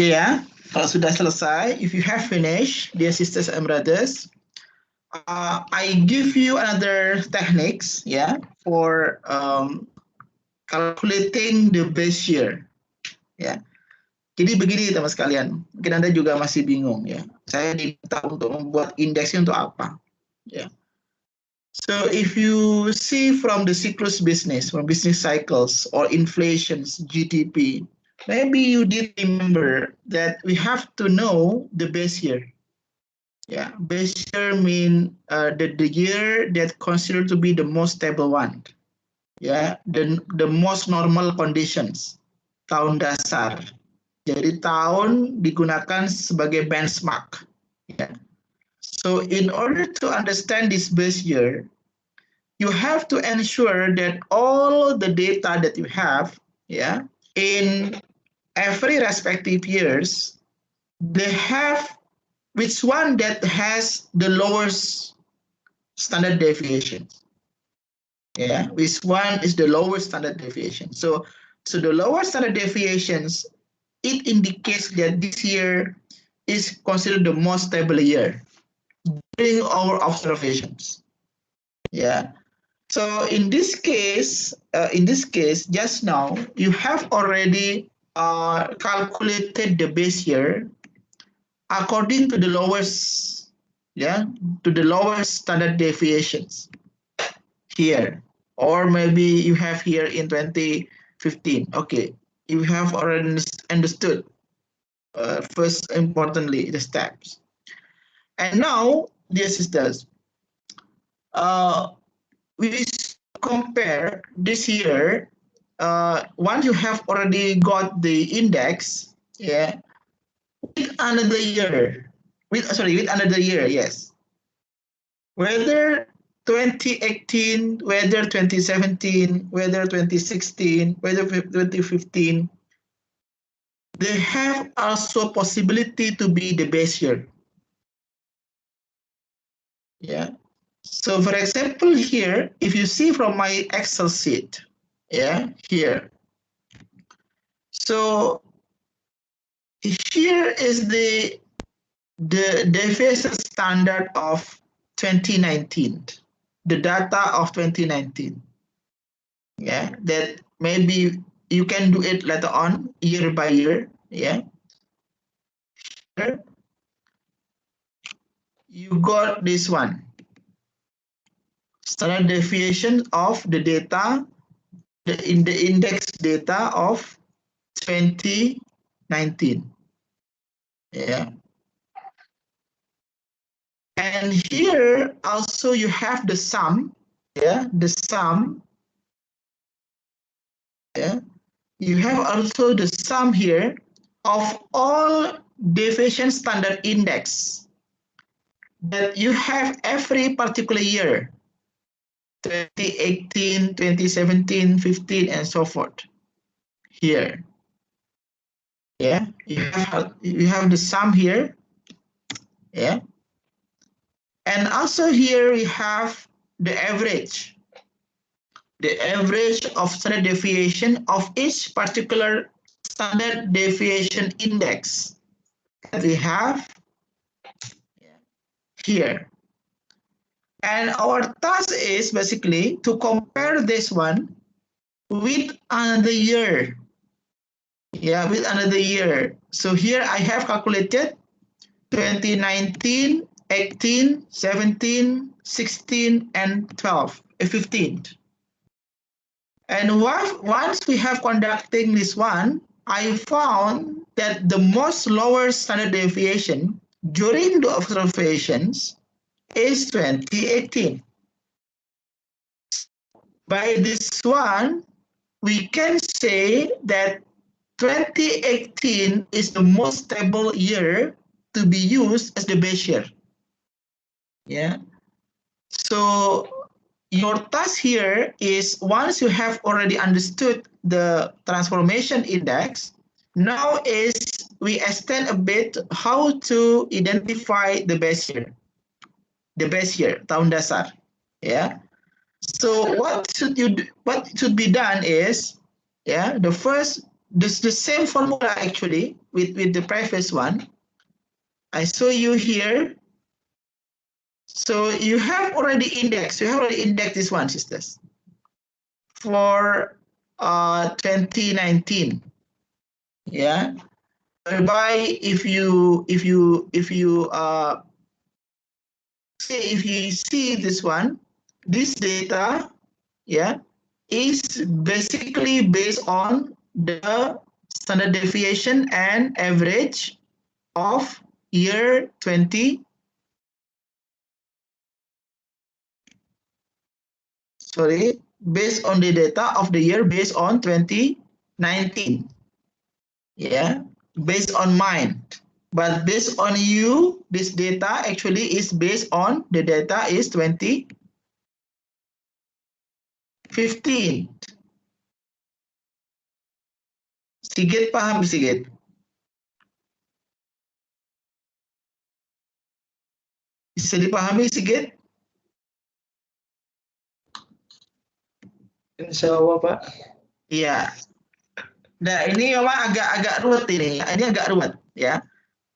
Oke ya, kalau sudah selesai, if you have finished, dear sisters and brothers, I give you another techniques ya for calculating the base year. Ya, jadi begini teman sekalian, mungkin Anda juga masih bingung ya. Saya diminta untuk membuat indeksnya untuk apa? Ya. So if you see from the cyclus business, from business cycles or inflations, GDP, maybe you did remember that we have to know the base year. Yeah, base year mean the year that considered to be the most stable one. Yeah, the most normal conditions. Tahun dasar. Jadi tahun digunakan sebagai benchmark. Yeah. So in order to understand this base year, you have to ensure that all the data that you have, yeah, in every respective years, they have which one that has the lowest standard deviation. Yeah, which one is the lowest standard deviation. So the lower standard deviations, it indicates that this year is considered the most stable year during our observations. Yeah. So in this case, just now you have already calculated the base year according to the lowest, yeah, to the lowest standard deviations here, or maybe you have here in 2015. Okay, you have already understood. First, importantly, the steps, and now, dear sisters, we compare this year. Once you have already got the index, yeah, with another year, with another year, yes. Whether 2018, whether 2017, whether 2016, whether 2015, they have also possibility to be the base year. Yeah. So for example, here, if you see from my Excel sheet, yeah, here. So here is the deviation standard of 2019, the data of 2019. Yeah, that maybe you can do it later on, year by year. Yeah. Here, you got this one. Standard deviation of the data, in the index data of 2019. Yeah. And here also you have the sum, yeah, the sum. Yeah. You have also the sum here of all deviation standard index that you have every particular year. 2018, 2017, 15, and so forth. Here, yeah, you have the sum here, yeah, and also here we have the average of standard deviation of each particular standard deviation index that we have here. And our task is basically to compare this one with another year. Yeah, with another year. So here I have calculated 2019, 18, 17, 16, and 12, 15. And once we have conducting this one, I found that the most lower standard deviation during the observations is 2018. By this one, we can say that 2018 is the most stable year to be used as the base year. Yeah. So your task here is, once you have already understood the transformation index, now is we extend a bit how to identify the base year. The base year, tahun dasar. Yeah. So what should be done is, yeah, the first this the same formula actually with the previous one. I show you here. So you have already indexed. You have already indexed this one, sisters, for 2019. Yeah, whereby if you see this one, this data, yeah, is basically based on the standard deviation and average of year 20. Sorry, based on the data of the year based on 2019. Yeah, based on mine. But based on you, this data actually is based on the data is 2015. Sigit paham, Sigit? Bisa dipahami, Sigit? Insya Allah, Pak. Iya. Nah, ini memang agak ruwet ini. Ini agak ruwet, ya.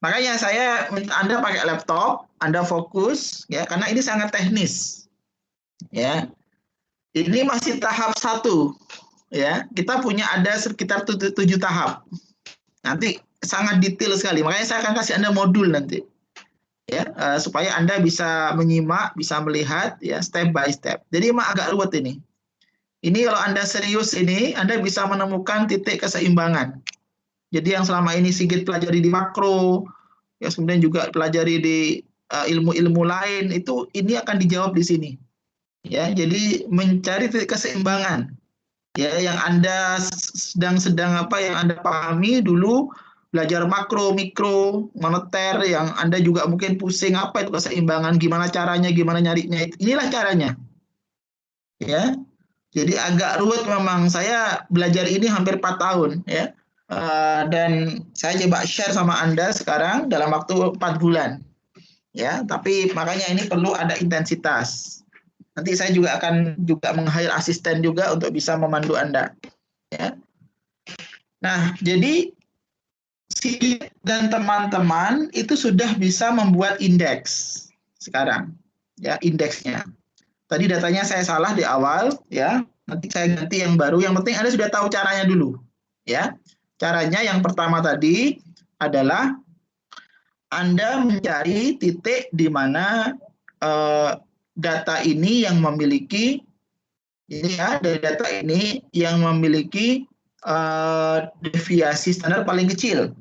Makanya saya minta Anda pakai laptop, Anda fokus, ya, karena ini sangat teknis, ya. Ini masih tahap 1, ya. Kita punya ada sekitar 7 tahap. Nanti sangat detail sekali. Makanya saya akan kasih Anda modul nanti, ya, supaya Anda bisa menyimak, bisa melihat, ya, step by step. Jadi emang agak ruwet ini. Ini kalau Anda serius ini, Anda bisa menemukan titik keseimbangan. Jadi yang selama ini Sigit pelajari di makro, ya kemudian juga pelajari di ilmu-ilmu lain, itu ini akan dijawab di sini. Ya, jadi mencari titik keseimbangan. Ya, yang Anda sedang apa yang Anda pahami dulu belajar makro, mikro, moneter, yang Anda juga mungkin pusing apa itu keseimbangan, gimana caranya, gimana nyarinya, inilah caranya. Ya. Jadi agak ruwet memang. Saya belajar ini hampir 4 tahun, ya. Dan saya coba share sama Anda sekarang dalam waktu 4 bulan. Ya, tapi makanya ini perlu ada intensitas. Nanti saya juga akan meng-hire asisten juga untuk bisa memandu Anda. Ya. Nah, jadi Sigit dan teman-teman itu sudah bisa membuat indeks sekarang. Ya, indeksnya. Tadi datanya saya salah di awal, ya. Nanti saya ganti yang baru. Yang penting Anda sudah tahu caranya dulu, ya. Caranya yang pertama tadi adalah Anda mencari titik di mana data ini yang memiliki dari data ini yang memiliki deviasi standar paling kecil,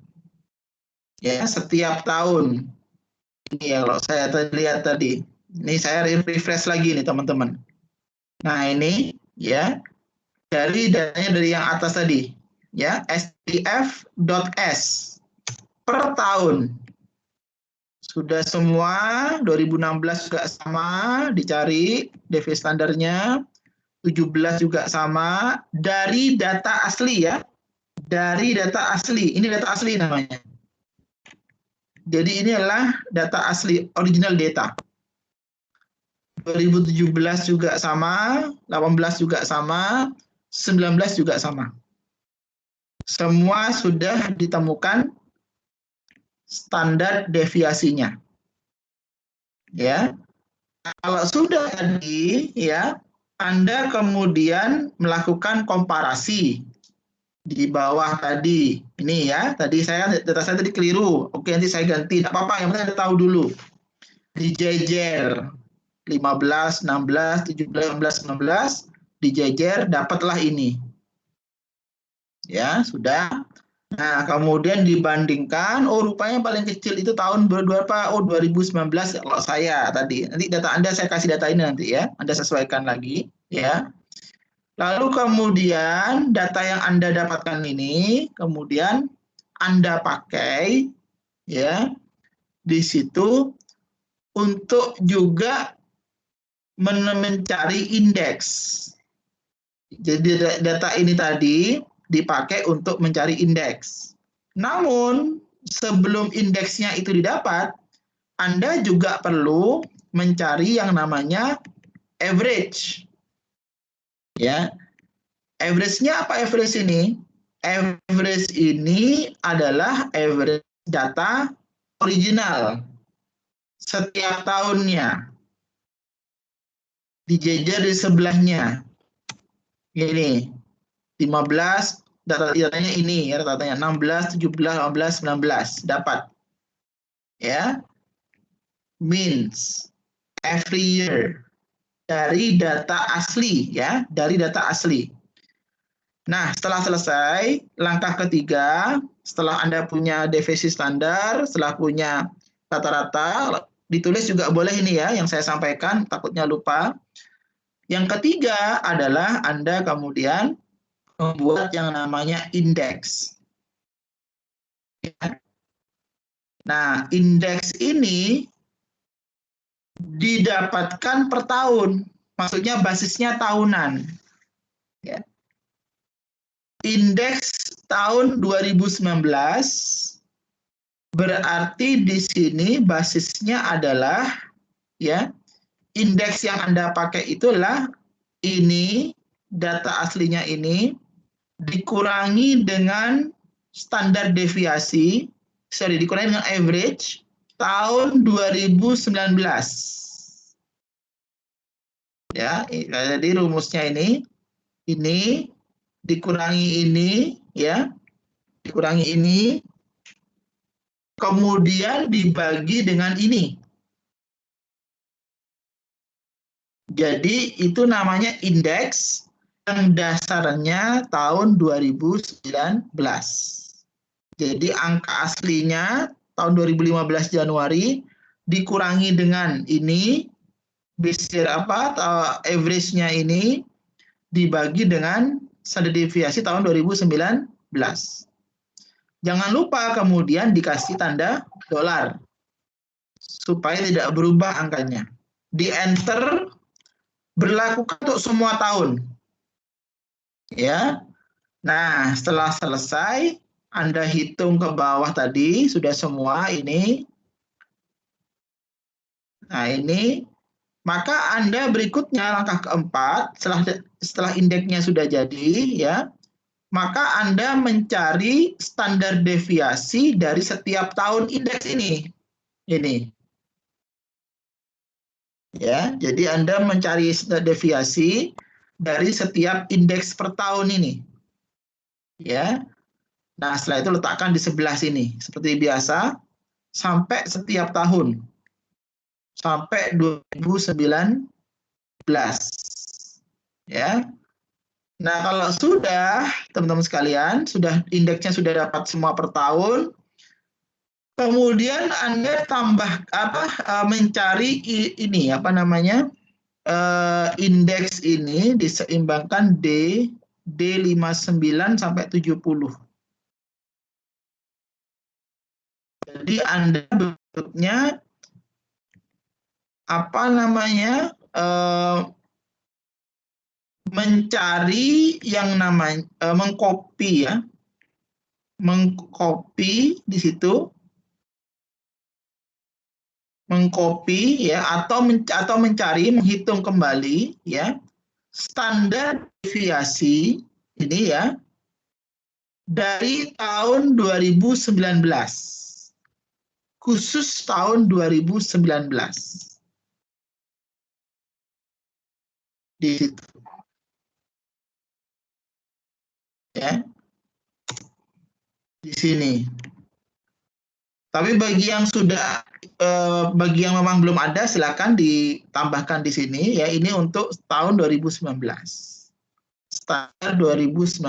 ya, setiap tahun. Ini ya kalau saya lihat tadi. Ini saya refresh lagi nih teman-teman. Nah ini ya dari datanya dari yang atas tadi, ya, SDF.S per tahun. Sudah semua, 2016 juga sama, dicari deviasi standarnya, 17 juga sama, dari data asli, ya. Dari data asli, ini data asli namanya. Jadi ini adalah data asli, original data. 2017 juga sama, 18 juga sama, 19 juga sama. Semua sudah ditemukan standar deviasinya. Ya. Kalau sudah tadi, ya, Anda kemudian melakukan komparasi di bawah tadi. Ini ya, tadi data saya tadi keliru. Oke, nanti saya ganti. Tidak apa-apa, yang penting Anda tahu dulu. Dijejer 15, 16, 17, 18, 19, dijejer, dapatlah ini. Ya, sudah. Nah, kemudian dibandingkan, oh rupanya paling kecil itu tahun berapa? Oh, 2019 kalau saya tadi. Nanti data Anda saya kasih data ini nanti ya. Anda sesuaikan lagi, ya. Lalu kemudian data yang Anda dapatkan ini, kemudian Anda pakai, ya, di situ untuk juga mencari indeks. Jadi data ini tadi dipakai untuk mencari indeks. Namun sebelum indeksnya itu didapat, Anda juga perlu mencari yang namanya average. Ya. Average-nya apa average ini? average ini adalah average data original setiap tahunnya. Dijejer di sebelahnya. Ini 15 datanya ini ya, datanya 16, 17, 18, 19 dapat. Ya. Means every year dari data asli ya, dari data asli. Nah, setelah selesai, langkah ketiga, setelah Anda punya deviasi standar, setelah punya rata-rata, ditulis juga boleh ini ya, yang saya sampaikan, takutnya lupa. Yang ketiga adalah Anda kemudian membuat yang namanya indeks. Nah, indeks ini didapatkan per tahun, maksudnya basisnya tahunan. Ya. Indeks tahun 2019 berarti di sini basisnya adalah ya indeks yang Anda pakai itulah ini data aslinya ini dikurangi dengan standar deviasi, dikurangi dengan average tahun 2019. Ya, jadi rumusnya ini dikurangi ini ya, dikurangi ini, kemudian dibagi dengan ini. Jadi itu namanya indeks yang dasarnya tahun 2019. Jadi angka aslinya tahun 2015 Januari dikurangi dengan ini, average-nya ini dibagi dengan standar deviasi tahun 2019. Jangan lupa kemudian dikasih tanda dolar supaya tidak berubah angkanya. Di enter berlaku untuk semua tahun. Ya. Nah, setelah selesai Anda hitung ke bawah tadi sudah semua ini. Nah, ini maka Anda berikutnya langkah keempat setelah indeksnya sudah jadi ya, maka Anda mencari standar deviasi dari setiap tahun indeks ini. Ini. Ya, jadi Anda mencari standar deviasi dari setiap indeks per tahun ini. Ya. Nah, setelah itu letakkan di sebelah sini seperti biasa sampai setiap tahun. Sampai 2019. Ya. Nah, kalau sudah, teman-teman sekalian, sudah indeksnya sudah dapat semua per tahun, kemudian Anda mencari ini indeks ini diseimbangkan D59 sampai 70. Jadi Anda bentuknya mencari yang namanya mengcopy ya, mengcopy di situ, mengcopy ya, atau mencari menghitung kembali ya standar deviasi ini ya dari tahun 2019, khusus tahun 2019 di situ. Ya, di sini. Tapi bagi yang memang belum ada, silakan ditambahkan di sini ya. Ini untuk tahun 2019, standar 2019.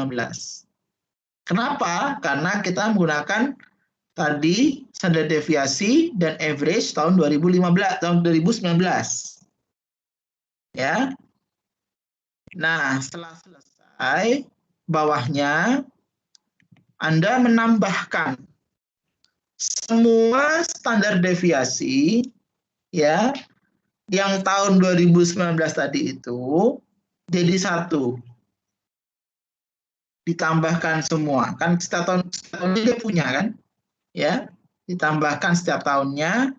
Kenapa? Karena kita menggunakan tadi standar deviasi dan average tahun 2019. Ya. Nah, setelah selesai, bawahnya Anda menambahkan semua standar deviasi ya yang tahun 2019 tadi itu jadi satu. Ditambahkan semua. Kan setiap tahun dia punya kan? Ya, ditambahkan setiap tahunnya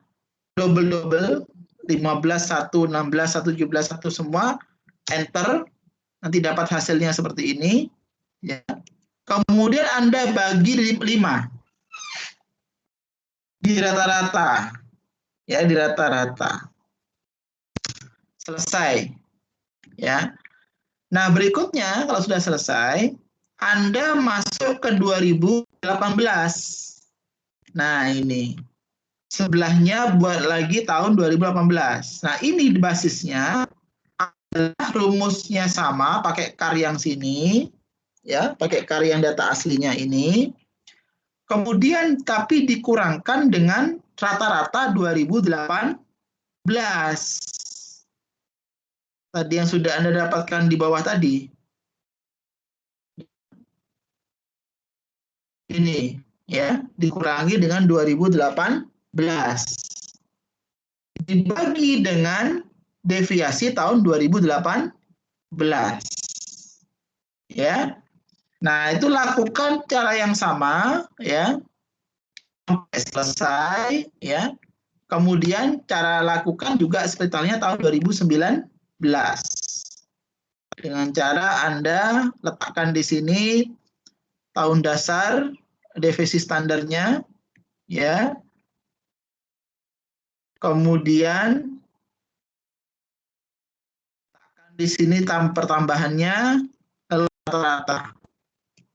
double 15 1 16 1 17 1 semua enter, nanti dapat hasilnya seperti ini ya. Kemudian Anda bagi 5 di rata-rata. Ya, di rata-rata. Selesai. Ya. Nah, berikutnya kalau sudah selesai, Anda masuk ke 2018. Nah, ini. Sebelahnya buat lagi tahun 2018. Nah, ini basisnya adalah rumusnya sama, pakai kar yang sini, ya, pakai kar yang data aslinya ini. Kemudian tapi dikurangkan dengan rata-rata 2018. Tadi yang sudah Anda dapatkan di bawah tadi. Ini, ya, dikurangi dengan 2018. Dibagi dengan deviasi tahun 2018. Ya. Nah, itu lakukan cara yang sama, ya. Sampai selesai, ya. Kemudian cara lakukan juga seperti halnya tahun 2019. Dengan cara Anda letakkan di sini tahun dasar, deviasi standarnya, ya. Kemudian di sini pertambahannya rata-rata,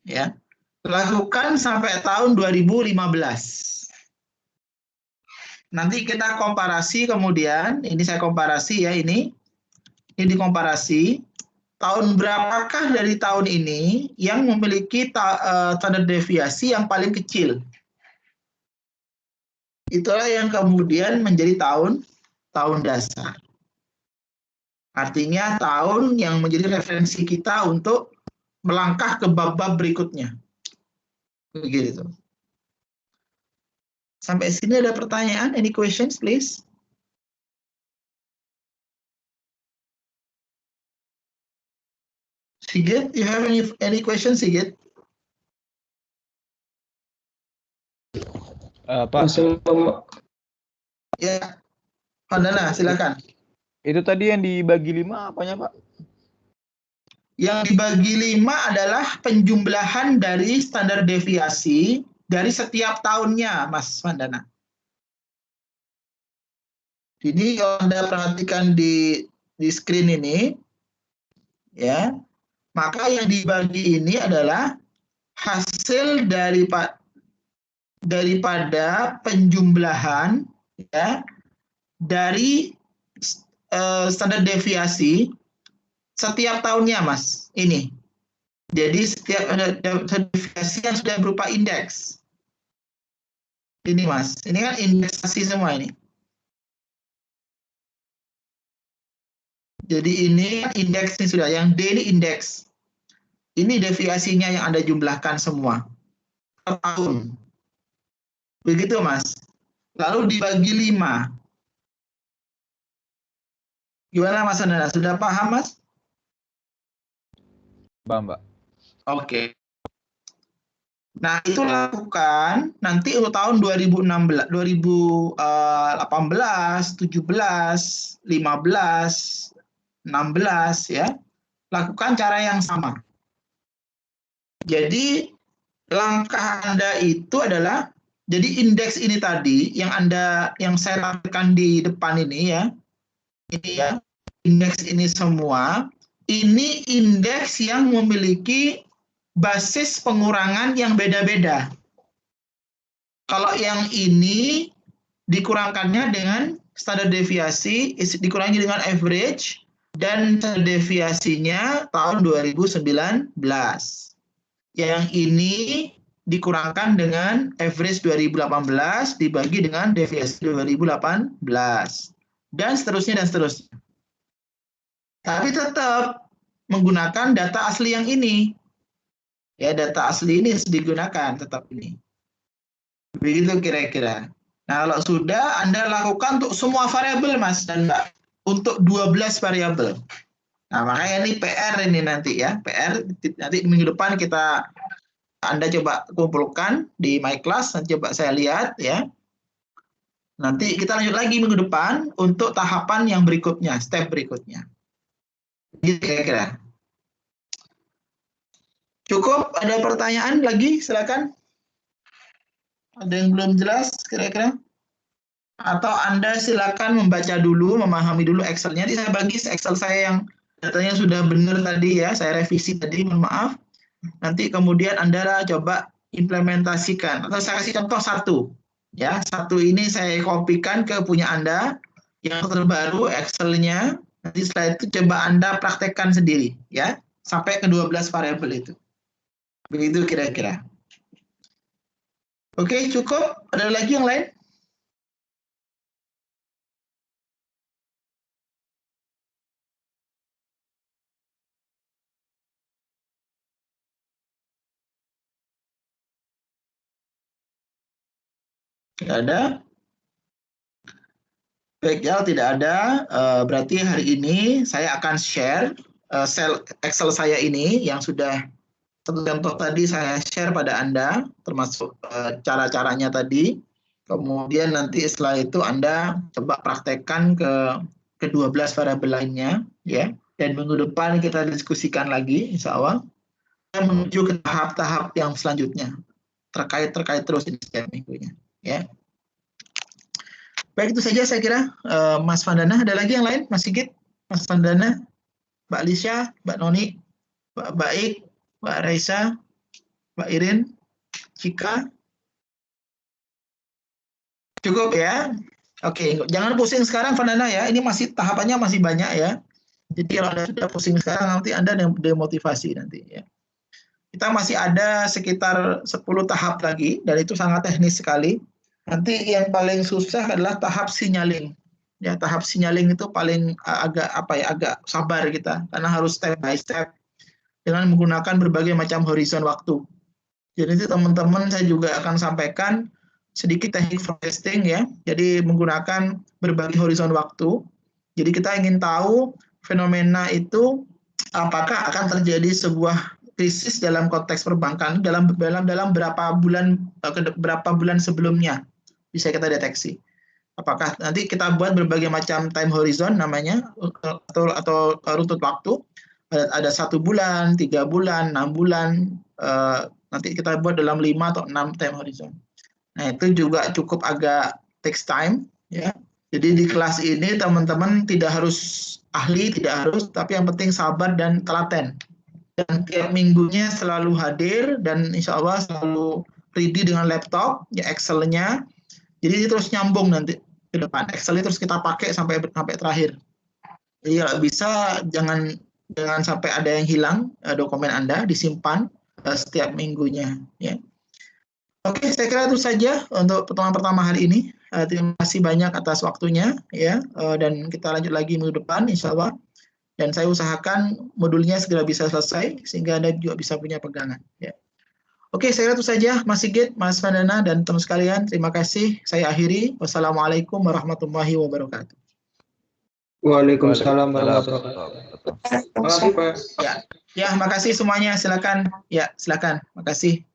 ya. Lakukan sampai tahun 2015. Nanti kita komparasi kemudian, ini saya komparasi ya, ini dikomparasi. Tahun berapakah dari tahun ini yang memiliki standar deviasi yang paling kecil? Itulah yang kemudian menjadi tahun dasar. Artinya tahun yang menjadi referensi kita untuk melangkah ke bab-bab berikutnya. Begitu. Sampai sini ada pertanyaan? Any questions, please? Sigit, you have any questions, Sigit? Pak, Ya, Vandana, silakan. itu tadi yang dibagi 5 apanya, Pak? Yang dibagi 5 adalah penjumlahan dari standar deviasi dari setiap tahunnya, Mas Vandana. Jadi kalau Anda perhatikan di screen ini, ya, maka yang dibagi ini adalah hasil daripada penjumlahan, ya, dari standar deviasi setiap tahunnya, Mas. Ini. Jadi setiap ada deviasi yang sudah berupa indeks. Ini, Mas. Ini kan indeksasi semua ini. Jadi ini indeks ini sudah, yang D ini indeks. Ini deviasinya yang Anda jumlahkan semua per tahun. Begitu, Mas. Lalu dibagi 5. Gimana, Mas Andana? Sudah paham, Mas? Paham, Pak. Oke. Nah, itu lakukan nanti untuk tahun 2016, 2018, 17, 15, 16, ya. Lakukan cara yang sama. Jadi langkah Anda itu adalah, jadi indeks ini tadi yang saya lakukan di depan ini, ya. Ini, ya. Indeks ini semua, ini indeks yang memiliki basis pengurangan yang beda-beda. Kalau yang ini dikurangkannya dengan standar deviasi, dikurangi dengan average, dan standar deviasinya tahun 2019. Yang ini dikurangkan dengan average 2018 dibagi dengan deviasi 2018. Dan seterusnya dan seterusnya. Tapi tetap menggunakan data asli yang ini. Ya, data asli ini digunakan tetap ini. Begitu kira-kira. Nah, kalau sudah Anda lakukan untuk semua variabel, Mas dan Mbak. Untuk 12 variabel. Nah, makanya ini PR ini nanti, ya. PR nanti minggu depan Anda coba kumpulkan di My Class, nanti coba saya lihat, ya. Nanti kita lanjut lagi minggu depan untuk tahapan yang berikutnya, step berikutnya. Gitu kira-kira. Cukup? Ada pertanyaan lagi? Silakan. Ada yang belum jelas kira-kira? Atau Anda silakan membaca dulu, memahami dulu Excel-nya. Nanti saya bagi Excel saya yang datanya sudah benar tadi ya, saya revisi tadi, mohon maaf. Nanti kemudian Anda coba implementasikan. Atau saya kasih contoh satu. Ya, satu ini saya kopikan ke punya Anda, yang terbaru Excel-nya. Nanti setelah itu coba Anda praktekkan sendiri, ya, sampai ke 12 variabel itu. Begitu kira-kira. Oke, cukup. Ada lagi yang lain? Tidak ada. Baik, ya, tidak ada. Berarti hari ini saya akan share sel Excel saya ini yang sudah satu contoh tadi saya share pada Anda, termasuk cara-caranya tadi. Kemudian nanti setelah itu Anda coba praktekkan ke 12 variabel lainnya, ya. Dan minggu depan kita diskusikan lagi, insya Allah, menuju ke tahap-tahap yang selanjutnya terkait terus ini setiap minggunya, ya. Baik, itu saja saya kira. Mas Vandana, ada lagi yang lain? Mas Sigit, Mas Vandana, Mbak Lisha, Mbak Noni, Mbak Baik, Mbak Raisa, Mbak Irin, Cika. Cukup ya? Oke, jangan pusing sekarang Vandana ya. Ini masih tahapannya masih banyak ya. Jadi kalau Anda sudah pusing sekarang, nanti Anda demotivasi nanti ya. Kita masih ada sekitar 10 tahap lagi, dan itu sangat teknis sekali. Nanti yang paling susah adalah tahap signaling. Ya, tahap signaling itu paling agak sabar kita, karena harus step by step dengan menggunakan berbagai macam horizon waktu. Jadi teman-teman saya juga akan sampaikan sedikit teknik forecasting ya. Jadi menggunakan berbagai horizon waktu. Jadi kita ingin tahu fenomena itu apakah akan terjadi sebuah krisis dalam konteks perbankan dalam berapa bulan sebelumnya bisa kita deteksi. Apakah nanti kita buat berbagai macam time horizon namanya atau runtut waktu, ada 1 bulan, 3 bulan, 6 bulan, nanti kita buat dalam 5 atau 6 time horizon. Nah, itu juga cukup agak takes time ya. Jadi di kelas ini teman-teman tidak harus ahli, tidak harus, tapi yang penting sabar dan telaten. Dan tiap minggunya selalu hadir dan insya Allah selalu ready dengan laptop, ya Excel-nya. Jadi terus nyambung nanti ke depan. Excel-nya terus kita pakai sampai terakhir. Jadi kalau bisa jangan sampai ada yang hilang dokumen Anda, disimpan setiap minggunya. Ya. Oke, saya kira itu saja untuk pertemuan pertama hari ini. Terima kasih banyak atas waktunya, ya. Dan kita lanjut lagi minggu depan, insya Allah. Dan saya usahakan modulnya segera bisa selesai sehingga Anda juga bisa punya pegangan. Ya. Oke, saya kira itu saja, Mas Sigit, Mas Vandana, dan teman sekalian. Terima kasih. Saya akhiri. Wassalamualaikum warahmatullahi wabarakatuh. Waalaikumsalam warahmatullahi wabarakatuh. Terima kasih, Pak. Ya, makasih semuanya. Silakan. Ya, silakan. Makasih.